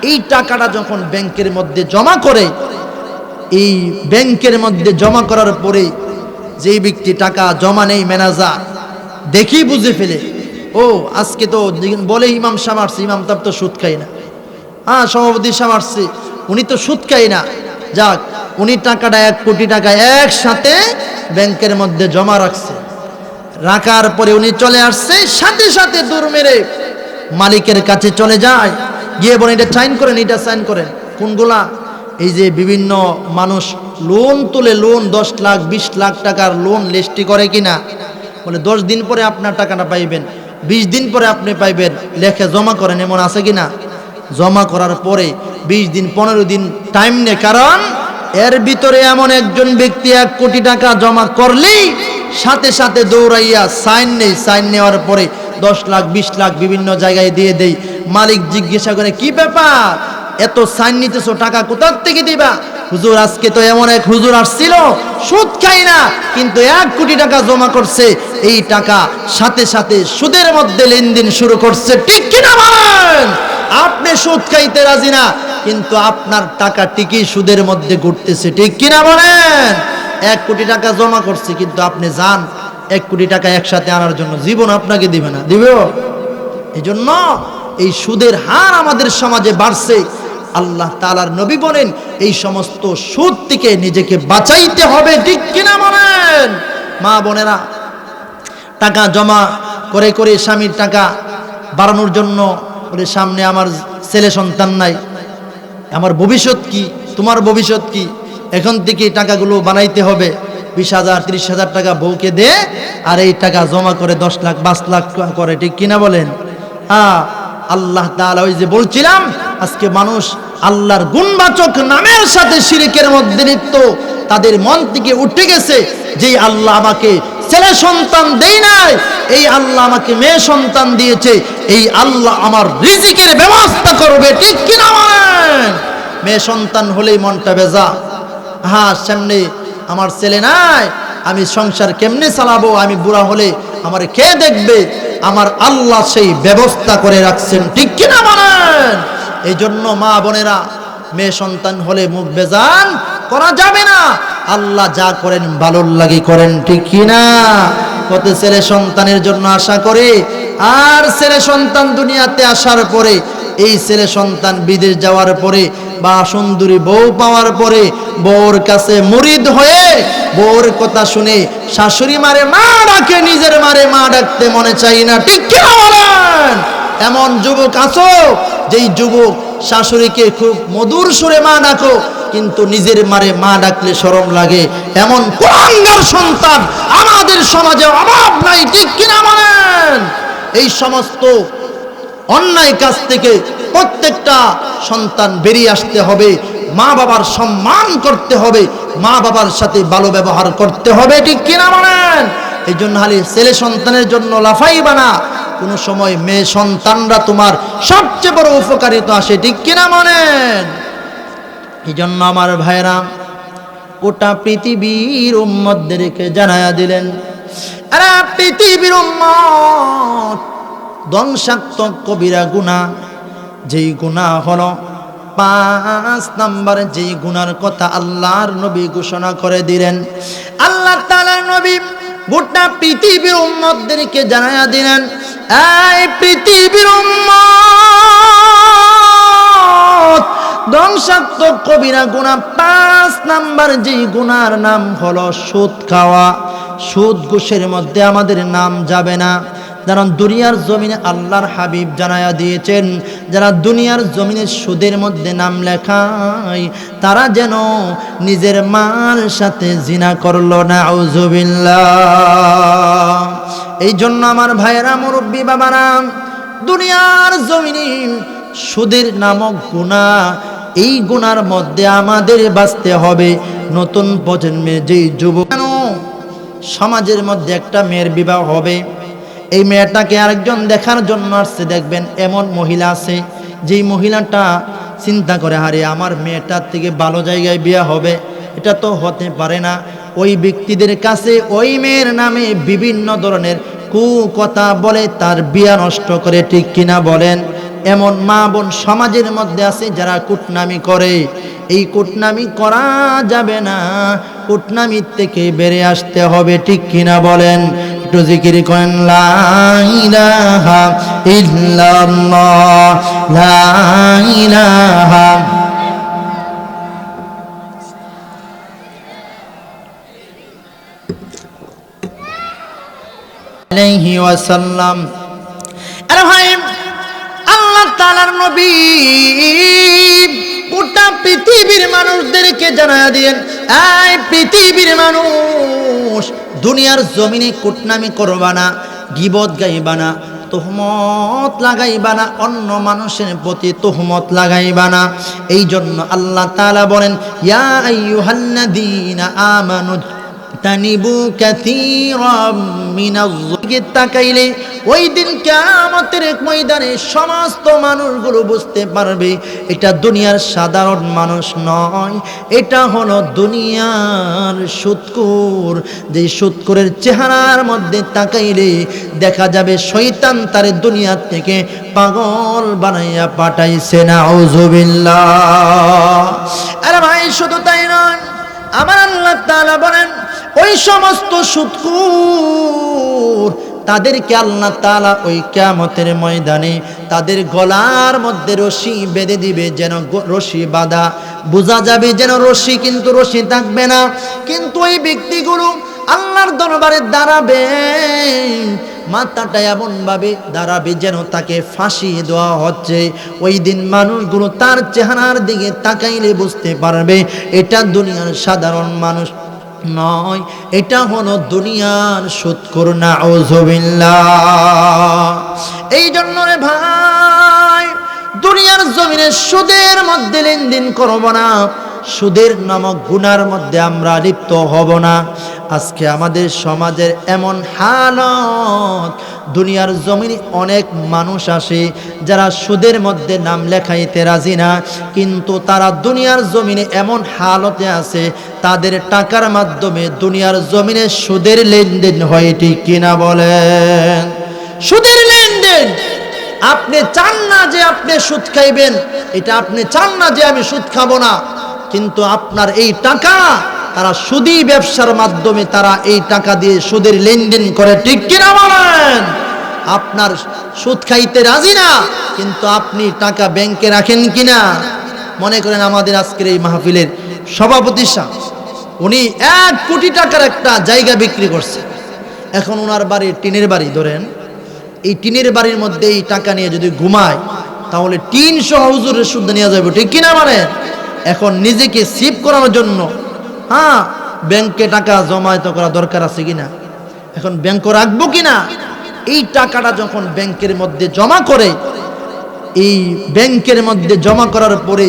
এই টাকাটা যখন ব্যাংকের মধ্যে জমা করে, এই ব্যাংকের মধ্যে জমা করার পরে যেই ব্যক্তি টাকা জমা নেই, ম্যানেজার দেখি বুঝে ফেলে, ও আজকে তো বলে ইমাম সাহেব আসছে, ইমাম তার তো সুদ খাই না, সভাপতি সাহেব আসছে, উনি তো সুদ খাই না, যাক উনি টাকাটা 1 কোটি টাকা একসাথে ব্যাংকের মধ্যে জমা রাখছে। রাখার পরে উনি চলে আসছে, সাথে সাথে দূর মেরে মালিকের কাছে চলে যায়, গিয়ে বলে এটা সাইন করেন, এটা সাইন করেন। কোনগুলা? এই যে বিভিন্ন মানুষ লোন তুলে, লোন 10 লাখ 20 লাখ টাকার লোন লিস্টি করে কিনা, বলে 10 দিন পরে আপনার টাকাটা পাইবেন, 20 দিন পরে আপনি পাইবেন, লেখে জমা করেন, এমন আছে কিনা? জমা করার পরে 20 দিন 15 দিন টাইম নেই, কারণ এর ভিতরে এমন একজন ব্যক্তি 1 কোটি টাকা জমা করলেই সাথে সাথে দৌড়াইয়া সাইন নেই, সাইন নেওয়ার পরে 10 লাখ 20 লাখ বিভিন্ন জায়গায় দিয়ে দেই। মালিক জিজ্ঞাসা করে, কি ব্যাপার, এত সাইন নিতেছো, টাকা কোথার থেকে দিবা? হুজুর আজকে তো এমন এক হুজুর আসছিল, সুদ খাই না, কিন্তু 1 কোটি টাকা জমা করছে, এই টাকা সাথে সাথে সুদের মধ্যে লেনদেন শুরু করছে। ঠিক কিনা বলেন? আপনি সুদ খাইতে রাজি না, কিন্তু আপনার টাকা ঠিকই সুদের মধ্যে ঘুরতেছে। ঠিক কিনা বলেন? 1 কোটি টাকা জমা করছে, কিন্তু আপনি যান 1 কোটি টাকা একসাথে আনার জন্য, জীবন আপনাকে দিবে না, দিবে? এই জন্য এই সুদের হার আমাদের সমাজে বাড়ছে। আল্লাহ তাআলার নবী বলেন, এই সমস্ত সুদ থেকে নিজেকে বাঁচাইতে হবে। ঠিক কিনা বলেন? মা বোনেরা, টাকা জমা করে করে স্বামীর টাকা বাড়ানোর জন্য বলে, সামনে আমার ছেলে সন্তান নাই, আমার ভবিষ্যৎ কি, তোমার ভবিষ্যৎ কি, এখন থেকে টাকাগুলো বানাইতে হবে, 20,000 30,000 টাকা বউকে দে, আর এই টাকা জমা করে 10 লাখ 5 লাখ করে। ঠিক কিনা বলেন? আল্লাহ তাআলা, ওই যে বলছিলাম, আজকে মানুষ আল্লাহর গুণবাচক নামের সাথে শিরকের মধ্যে লিপ্ত, তাদের মন থেকে উঠে গেছে যে আল্লাহ আমাকে ছেলে সন্তান দেই নাই, এই আল্লাহ আমাকে মেয়ে সন্তান দিয়েছে, এই আল্লাহ আমার রিজিকের ব্যবস্থা করবে। ঠিক কিনা বলেন? মেয়ে সন্তান হলেই মনটা বেজা, সামনে আমার ছেলে নাই, আমি সংসার কেমনে চালাবো, আমি বুড়া হলে আমার কে দেখবে, আমার আল্লাহ সেই ব্যবস্থা করে রাখছেন। ঠিক কিনা বলেন? এই জন্য মা বোনেরা, মেয়ে সন্তান হলে মুখ বেজান করা যাবে না, আল্লাহ যা করেন ভালোর লাগি করেন। ঠিক কিনা? কত ছেলে সন্তানের জন্য আশা করে, আর ছেলে সন্তান দুনিয়াতে আসার পরে, এই ছেলে সন্তান বিদেশ যাওয়ার পরে বা সুন্দরী বউ পাওয়ার পরে বউর কাছে মুরিদ হয়ে বউর কথা শুনে শাশুড়ি মারে মা ডাকে, নিজের মারে মা ডাকতে মনে চাই না। ঠিক কিনা বলেন? এমন যুবক আছো, যেই যুবক শাশুড়িকে খুব মধুর সুরে মা ডাকো, কিন্তু নিজের মারে মা ডাকলে শরম লাগে, এমন কুলাঙ্গার সন্তান আমাদের সমাজে অভাব নাই। ঠিক কিনা বলেন? এই সমস্ত অন্যায় কাজ থেকে প্রত্যেকটা সন্তান বেরিয়ে আসতে হবে, মা বাবার সম্মান করতে হবে, মা বাবার সাথে ভালো ব্যবহার করতে হবে। ঠিক কিনা বলেন? এই জন্য খালি ছেলে সন্তানের জন্য লাফাইবা না, কোনো সময় মেয়ে সন্তানরা তোমার সবচেয়ে বড় উপকারিতা আসে। ঠিক কিনা বলেন? এই জন্য আমার ভাইরা, গোটা পৃথিবীর উম্মতদেরকে জানায়া দিলেন, আরে পৃথিবীর উম্মত, ধ্বংসাত্মক কবিরা গুনাহ, যেই গুনাহ হলো 5 নম্বরে, যেই গুনার কথা আল্লাহর নবী ঘোষণা করে দিলেন। আল্লাহ তাআলার নবী গোটা পৃথিবীর উম্মতদেরকে জানায়া দিলেন, এই পৃথিবীর উম্মত, ধ্বংসাত্মক কবিরা গুনাহ 5 নাম্বার যেই গুনার নাম হলো সুদ খাওয়া। সুদ ঘুষের মধ্যে আমাদের নাম যাবে না। যারা দুনিয়ার জমিনে আল্লাহর হাবিব জানায়া দিয়েছেন, যারা দুনিয়ার জমিনে সুদের মধ্যে নাম লেখায়, তারা যেন নিজের মার সাথে জিনা করলো না। আউযুবিল্লাহ। এই জন্য আমার ভাইয়েরা, মুরব্বী বাবারা, দুনিয়ার জমিনে সুদের নামক গুনাহ, এই গুনার মধ্যে আমাদের বাঁচতে হবে। নতুন প্রজন্মের যেই যুবক, সমাজের মধ্যে একটা মেয়ের বিবাহ হবে, এই মেয়েটাকে আরেকজন দেখার জন্য আসছে, দেখবেন এমন মহিলা আছে যেই মহিলাটা চিন্তা করে, হারে আমার মেয়েটার থেকে ভালো জায়গায় বিয়ে হবে, এটা তো হতে পারে না, ওই ব্যক্তিদের কাছে ওই মেয়ের নামে বিভিন্ন ধরনের কথা বলে তার বিয়া নষ্ট করে, ঠিক কিনা বলেন? এমন মা বোন সমাজের মধ্যে আছে যারা কুটনামি করে। এই কুটনামি করা যাবে না, কুটনামির থেকে বেরিয়ে আসতে হবে, ঠিক কিনা বলেন? একটু জিকির করেন, লা ইলাহা ইল্লাল্লাহ, লা ইলাহা আলাইহি ওয়াসাল্লাম। আরে ভাই, আল্লাহ তাআলার নবী গোটা পৃথিবীর মানুষদেরকে জানায়া দিয়েন, এই পৃথিবীর মানুষ, দুনিয়ার জমিনে কুটনামি করবা না, গীবত গাইবা না, তুহমত লাগাইবা না, অন্য মানুষের প্রতি তুহমত লাগাইবা না। এই জন্য আল্লাহ তাআলা বলেন, ইয়া আইয়ুহাল্লাযীনা আমানু তানিবু কাসীরাম মিনাজ-যুলমি। তাকাইলে ওই দিন কিয়ামতের ময়দানে সমস্ত মানুষগুলো বুঝতে পারবে এটা দুনিয়ার সাধারণ মানুষ নয়, এটা হলো দুনিয়ার সুদখোর। যে সুদখোরের চেহারার মধ্যে তাকাইলে দেখা যাবে শয়তান তারে দুনিয়া থেকে পাগল বানাইয়া পাঠাইছে, নাউযুবিল্লাহ। আরে ভাই, শুধু তাই নয়, আমার আল্লাহ তাআলা বলেন ওই সমস্ত সুদখোর তাদেরকে আল্লাহ তাআলা ওই কিয়ামতের ময়দানে তাদের গলার মধ্যে রশি বেঁধে দিবে, যেন রশি বাঁধা, বোঝা যাবে যেন রশি, কিন্তু রশি থাকবে না। কিন্তু ওই ব্যক্তিগুলো আল্লাহর দরবারে দাঁড়াবে, মাথাটা এমন ভাবে দাঁড়াবে যেন তাকে ফাঁসি দেওয়া হচ্ছে। ওই দিন মানুষগুলো তার চেহারার দিকে তাকাইলে বুঝতে পারবে এটা দুনিয়ার সাধারণ মানুষ নয়, এটা হলো দুনিয়ার সুদখোর, নাউযুবিল্লাহ। এই জন্য রে ভাই, দুনিয়ার জমিনে সুদের মধ্যে লেনদেন করব না, সুদের নামক গুনার মধ্যে আমরা লিপ্ত হব না। আজকে আমাদের সমাজের এমন হালত, দুনিয়ার জমিনে অনেক মানুষ আসে যারা সুদের মধ্যে নাম লেখাইতে রাজি না, কিন্তু তারা দুনিয়ার জমিনে এমন হালতে আছে তাদের টাকার মাধ্যমে দুনিয়ার জমিনে সুদের লেনদেন হয়, ঠিক কিনা বলেন? সুদের লেনদেন। আপনি চান না যে আপনি সুদ খাইবেন, এটা আপনি চান না যে আমি সুদ খাবো না, কিন্তু আপনার এই টাকা তারা সুদী ব্যবসার মাধ্যমে তারা এই টাকা দিয়ে সুদের লেনদেন করে, ঠিক কিনা বলেন? আপনার সুদ খাইতে রাজি না, কিন্তু আপনি টাকা ব্যাংকে রাখেন কিনা? মনে করেন আমাদের আজকের এই মাহফিলের সভাপতি সাহেব, উনি 1 কোটি টাকার একটা জায়গা বিক্রি করছে। এখন ওনার বাড়ি টিনের বাড়ি, ধরেন এই টিনের বাড়ির মধ্যে এই টাকা নিয়ে যদি ঘুমায় তাহলে 300 হুজুরের সুদ নিয়ে যাবে, ঠিক কিনা বলেন? এখন নিজেকে সেভ করার জন্য ব্যাংকে টাকা জমায়েত করা দরকার আছে কিনা? এখন ব্যাংকে রাখবো কিনা? এই টাকাটা যখন ব্যাংকের মধ্যে জমা করে, এই ব্যাংকের মধ্যে জমা করার পরে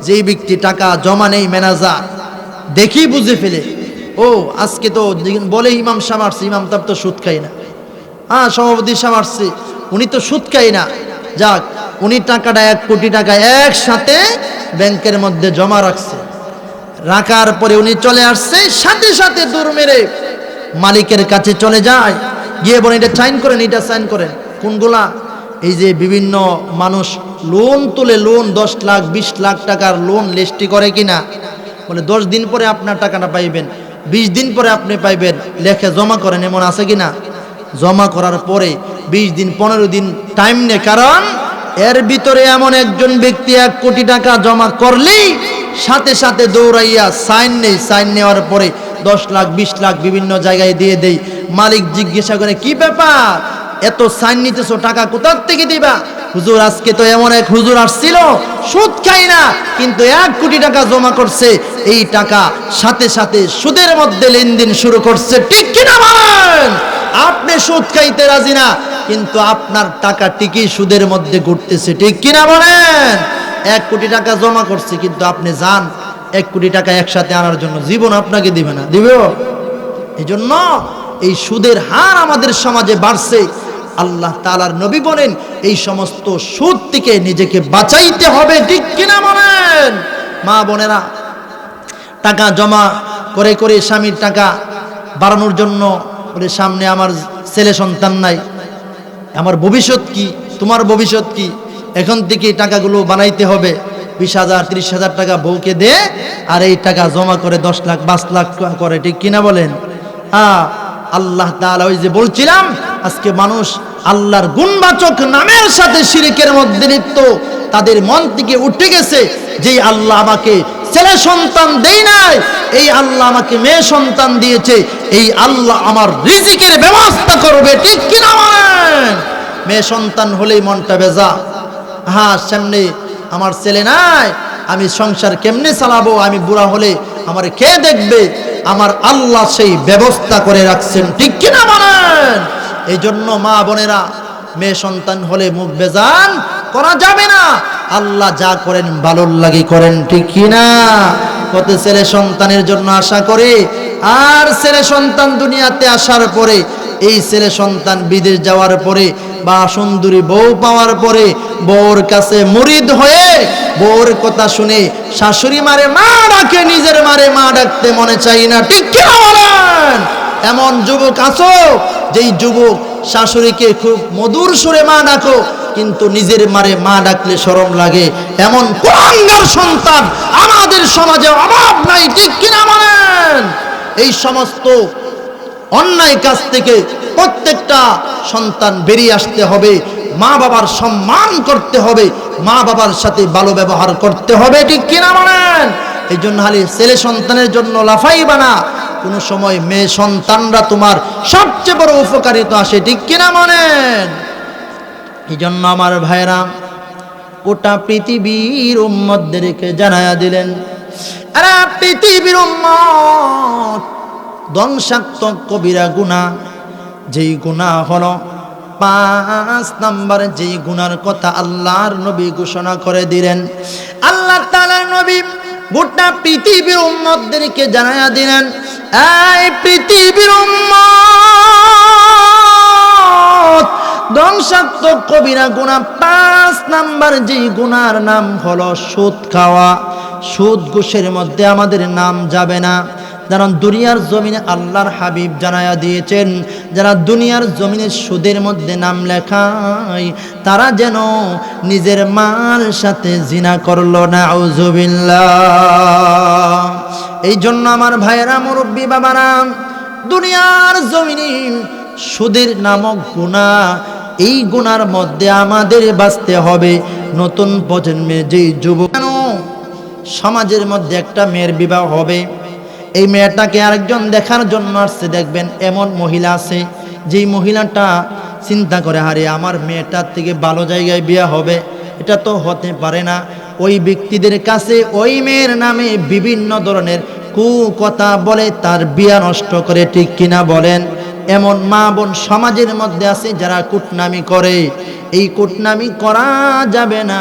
যেই ব্যক্তি টাকা জমা নেই, ম্যানেজার দেখি বুঝে ফেলে, ও আজকে তো বলে ইমাম সাহেব আসছে, ইমাম তার তো সুদ খাই না, সভাপতি সাহেব আসছে, উনি তো সুদ খাই না, যাক উনি টাকাটা 1 কোটি টাকা একসাথে ব্যাংকের মধ্যে জমা রাখছে। রাখার পরে উনি চলে আসছে, সাথে সাথে দৌড় মেরে মালিকের কাছে চলে যায়, গিয়ে বলে এটা সাইন করেন, এটা সাইন করেন। কোনগুলা? এই যে বিভিন্ন মানুষ লোন তুলে, লোন 10 লাখ 20 লাখ টাকার লোন লেস্টি করে কিনা, বলে 10 দিন পরে আপনার টাকাটা পাইবেন, 20 দিন পরে আপনি পাইবেন, লেখে জমা করেন, এমন আছে কিনা? জমা করার পরে 20 দিন 15 দিন টাইম নেই, কারণ এর ভিতরে এমন একজন ব্যক্তি 1 কোটি টাকা জমা করলেই সাথে সাথে দৌড়াইয়া সাইন নেই, সাইন নেওয়ার পরে 10 লাখ 20 লাখ বিভিন্ন জায়গায় দিয়ে দেই। মালিক জিজ্ঞাসা করে, কি ব্যাপার, এত সাইন নিতেছো, টাকা কোথা থেকে দিবা? হুজুর আজকে তো এমন এক হুজুর আসছিল, সুদ খাই না, কিন্তু 1 কোটি টাকা জমা করছে, এই টাকা সাথে সাথে সুদের মধ্যে লেনদেন শুরু করছে, ঠিক কিনা বলেন? আপনি সুদ খাইতে রাজি না, কিন্তু আপনার টাকা ঠিকই সুদের মধ্যে ঘুরতেছে, ঠিক কিনা বলেন? 1 কোটি টাকা জমা করছে, কিন্তু আপনি যান 1 কোটি টাকা একসাথে আনার জন্য, জীবন আপনাকে দিবে না, দিবে? এই জন্য এই সুদের হার আমাদের সমাজে বাড়ছে। আল্লাহ তাআলার নবী বলেন এই সমস্ত সুদ থেকে নিজেকে বাঁচাইতে হবে, ঠিক কিনা বলেন? মা বোনেরা, টাকা জমা করে করে স্বামীর টাকা বাড়ানোর জন্য বলে সামনে আমার ছেলে সন্তান নাই, আমার ভবিষ্যৎ কি, তোমার ভবিষ্যৎ কি, এখন থেকে টাকাগুলো বানাইতে হবে, 20,000 30,000 টাকা বউকে দে, আর এই টাকা জমা করে 10 লাখ 5 লাখ করে, ঠিক কিনা বলেন? আল্লাহ তাআলা ওই যে বলছিলাম আজকে মানুষ আল্লাহর গুণবাচক নামের সাথে শিরকের মধ্যে লিপ্ত, তাদের মন থেকে উঠে গেছে যে আল্লাহ আমাকে ছেলে সন্তান দেই নাই, এই আল্লাহ আমাকে মেয়ে সন্তান দিয়েছে, এই আল্লাহ আমার রিজিকের ব্যবস্থা করবে, ঠিক কিনা বলেন? মেয়ে সন্তান হলেই মনটা বেজা, সামনে আমার ছেলে নাই, আমি সংসার কেমনে চালাবো, আমি বুড়া হলে আমার কে দেখবে, আমার আল্লাহ সেই ব্যবস্থা করে রাখছেন, ঠিক কিনা বলেন? এই জন্য মা বোনেরা মেয়ে সন্তান হলে মুখ বেজান করা যাবে না, আল্লাহ যা করেন ভালোর লাগি করেন, ঠিক কিনা? কত ছেলে সন্তানের জন্য আশা করে, আর ছেলে সন্তান দুনিয়াতে আসার পরে, এই ছেলে সন্তান বিদেশ যাওয়ার পরে বা সুন্দরী বউ পাওয়ার পরে বউর কাছে মুরিদ হয়ে বউর কথা শুনে শাশুড়ি মারে মা ডাকে, নিজের মারে মা ডাকতে মনে চাই না, ঠিক কিনা বলেন? এমন যুবক আছো যেই যুবক শাশুড়িকে খুব মধুর সুরে মা ডাকো, কিন্তু নিজের মারে মা ডাকলে শরম লাগে, এমন কুলাঙ্গার সন্তান আমাদের সমাজে অভাব নাই, ঠিক কিনা বলেন? এই সমস্ত অন্যায় কাজ থেকে প্রত্যেকটা সন্তান বেরিয়ে আসতে হবে, মা বাবার সম্মান করতে হবে, মা বাবার সাথে ভালো ব্যবহার করতে হবে, ঠিক কিনা বলেন? এই জন্য খালি ছেলে সন্তানের জন্য লাফাইবা না, কোনো সময় মেয়ে সন্তানরা তোমার সবচেয়ে বড় উপকারিতা আসে, ঠিক কিনা বলেন? এই জন্য আমার ভাইরা গোটা পৃথিবীর উম্মতদেরকে জানায়া দিলেন, আরে পৃথিবীর উম্মত, ধ্বংসাত্মক কবিরা গুনাহ যেই গুনাহ হলো 5 নাম্বার, যেই গুনার কথা আল্লাহর নবী ঘোষণা করে দিলেন, আল্লাহ তাআলার নবী গোটা পৃথিবীর উম্মতদেরকে জানায়া দিলেন, এই পৃথিবীর উম্মত, ধ্বংসাত্মক কবিরা গুনাহ 5 নাম্বার যেই গুনার নাম হলো সুদ খাওয়া। সুদ ঘুষের মধ্যে আমাদের নাম যাবে না, কারণ দুনিয়ার জমিনে আল্লাহর হাবিব জানায়া দিয়েছেন, যারা দুনিয়ার জমিনে সুদের মধ্যে নাম লেখায় তারা যেন নিজের মার সাথে জিনা করলো, নাউজুবিল্লাহ। এই জন্য আমার ভাইয়েরা, মুরব্বী বাবারা, দুনিয়ার জমিনে সুদের নামক গুনাহ, এই গুনার মধ্যে আমাদের বাঁচতে হবে। নতুন প্রজন্মের যেই যুবক, সমাজের মধ্যে একটা মেয়ের বিবাহ হবে, এই মেয়েটাকে আরেকজন দেখার জন্য আসছে, দেখবেন এমন মহিলা আছে যেই মহিলাটা চিন্তা করে, আরে আমার মেয়েটার থেকে ভালো জায়গায় বিয়ে হবে, এটা তো হতে পারে না। ওই ব্যক্তিদের কাছে ওই মেয়ের নামে বিভিন্ন ধরনের কুকথা বলে তার বিয়ে নষ্ট করে, ঠিক কিনা বলেন? এমন মা বোন সমাজের মধ্যে আছে যারা কুটনামি করে, এই কুটনামি করা যাবে না,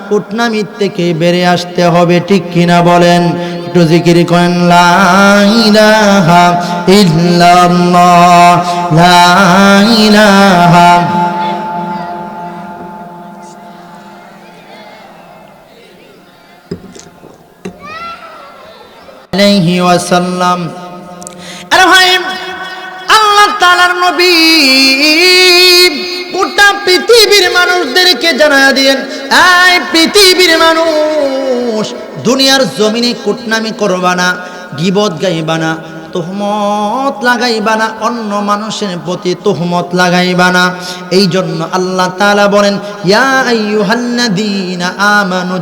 কুটনামির থেকে বেরে আসতে হবে, ঠিক কিনা বলেন? একটু জিকির করেন, লা ইলাহা ইল্লাল্লাহ, লা ইলাহা আলাইহি ওয়াসাল্লাম। আরে ভাই, আল্লাহ তাআলার নবী গোটা পৃথিবীর মানুষদেরকে জানায়া দিয়েন, এই পৃথিবীর মানুষ, দুনিয়ার জমিনে কুটনামি করবা না, গীবত গাইবা না, তুহমত লাগাইবা না, অন্য মানুষের প্রতি তুহমত লাগাইবা না। এই জন্য আল্লাহ তাআলা বলেন, ইয়া আইয়ুহাল্লাযীনা আমানু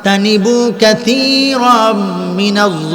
তানিবু কাসীরাম মিনাজ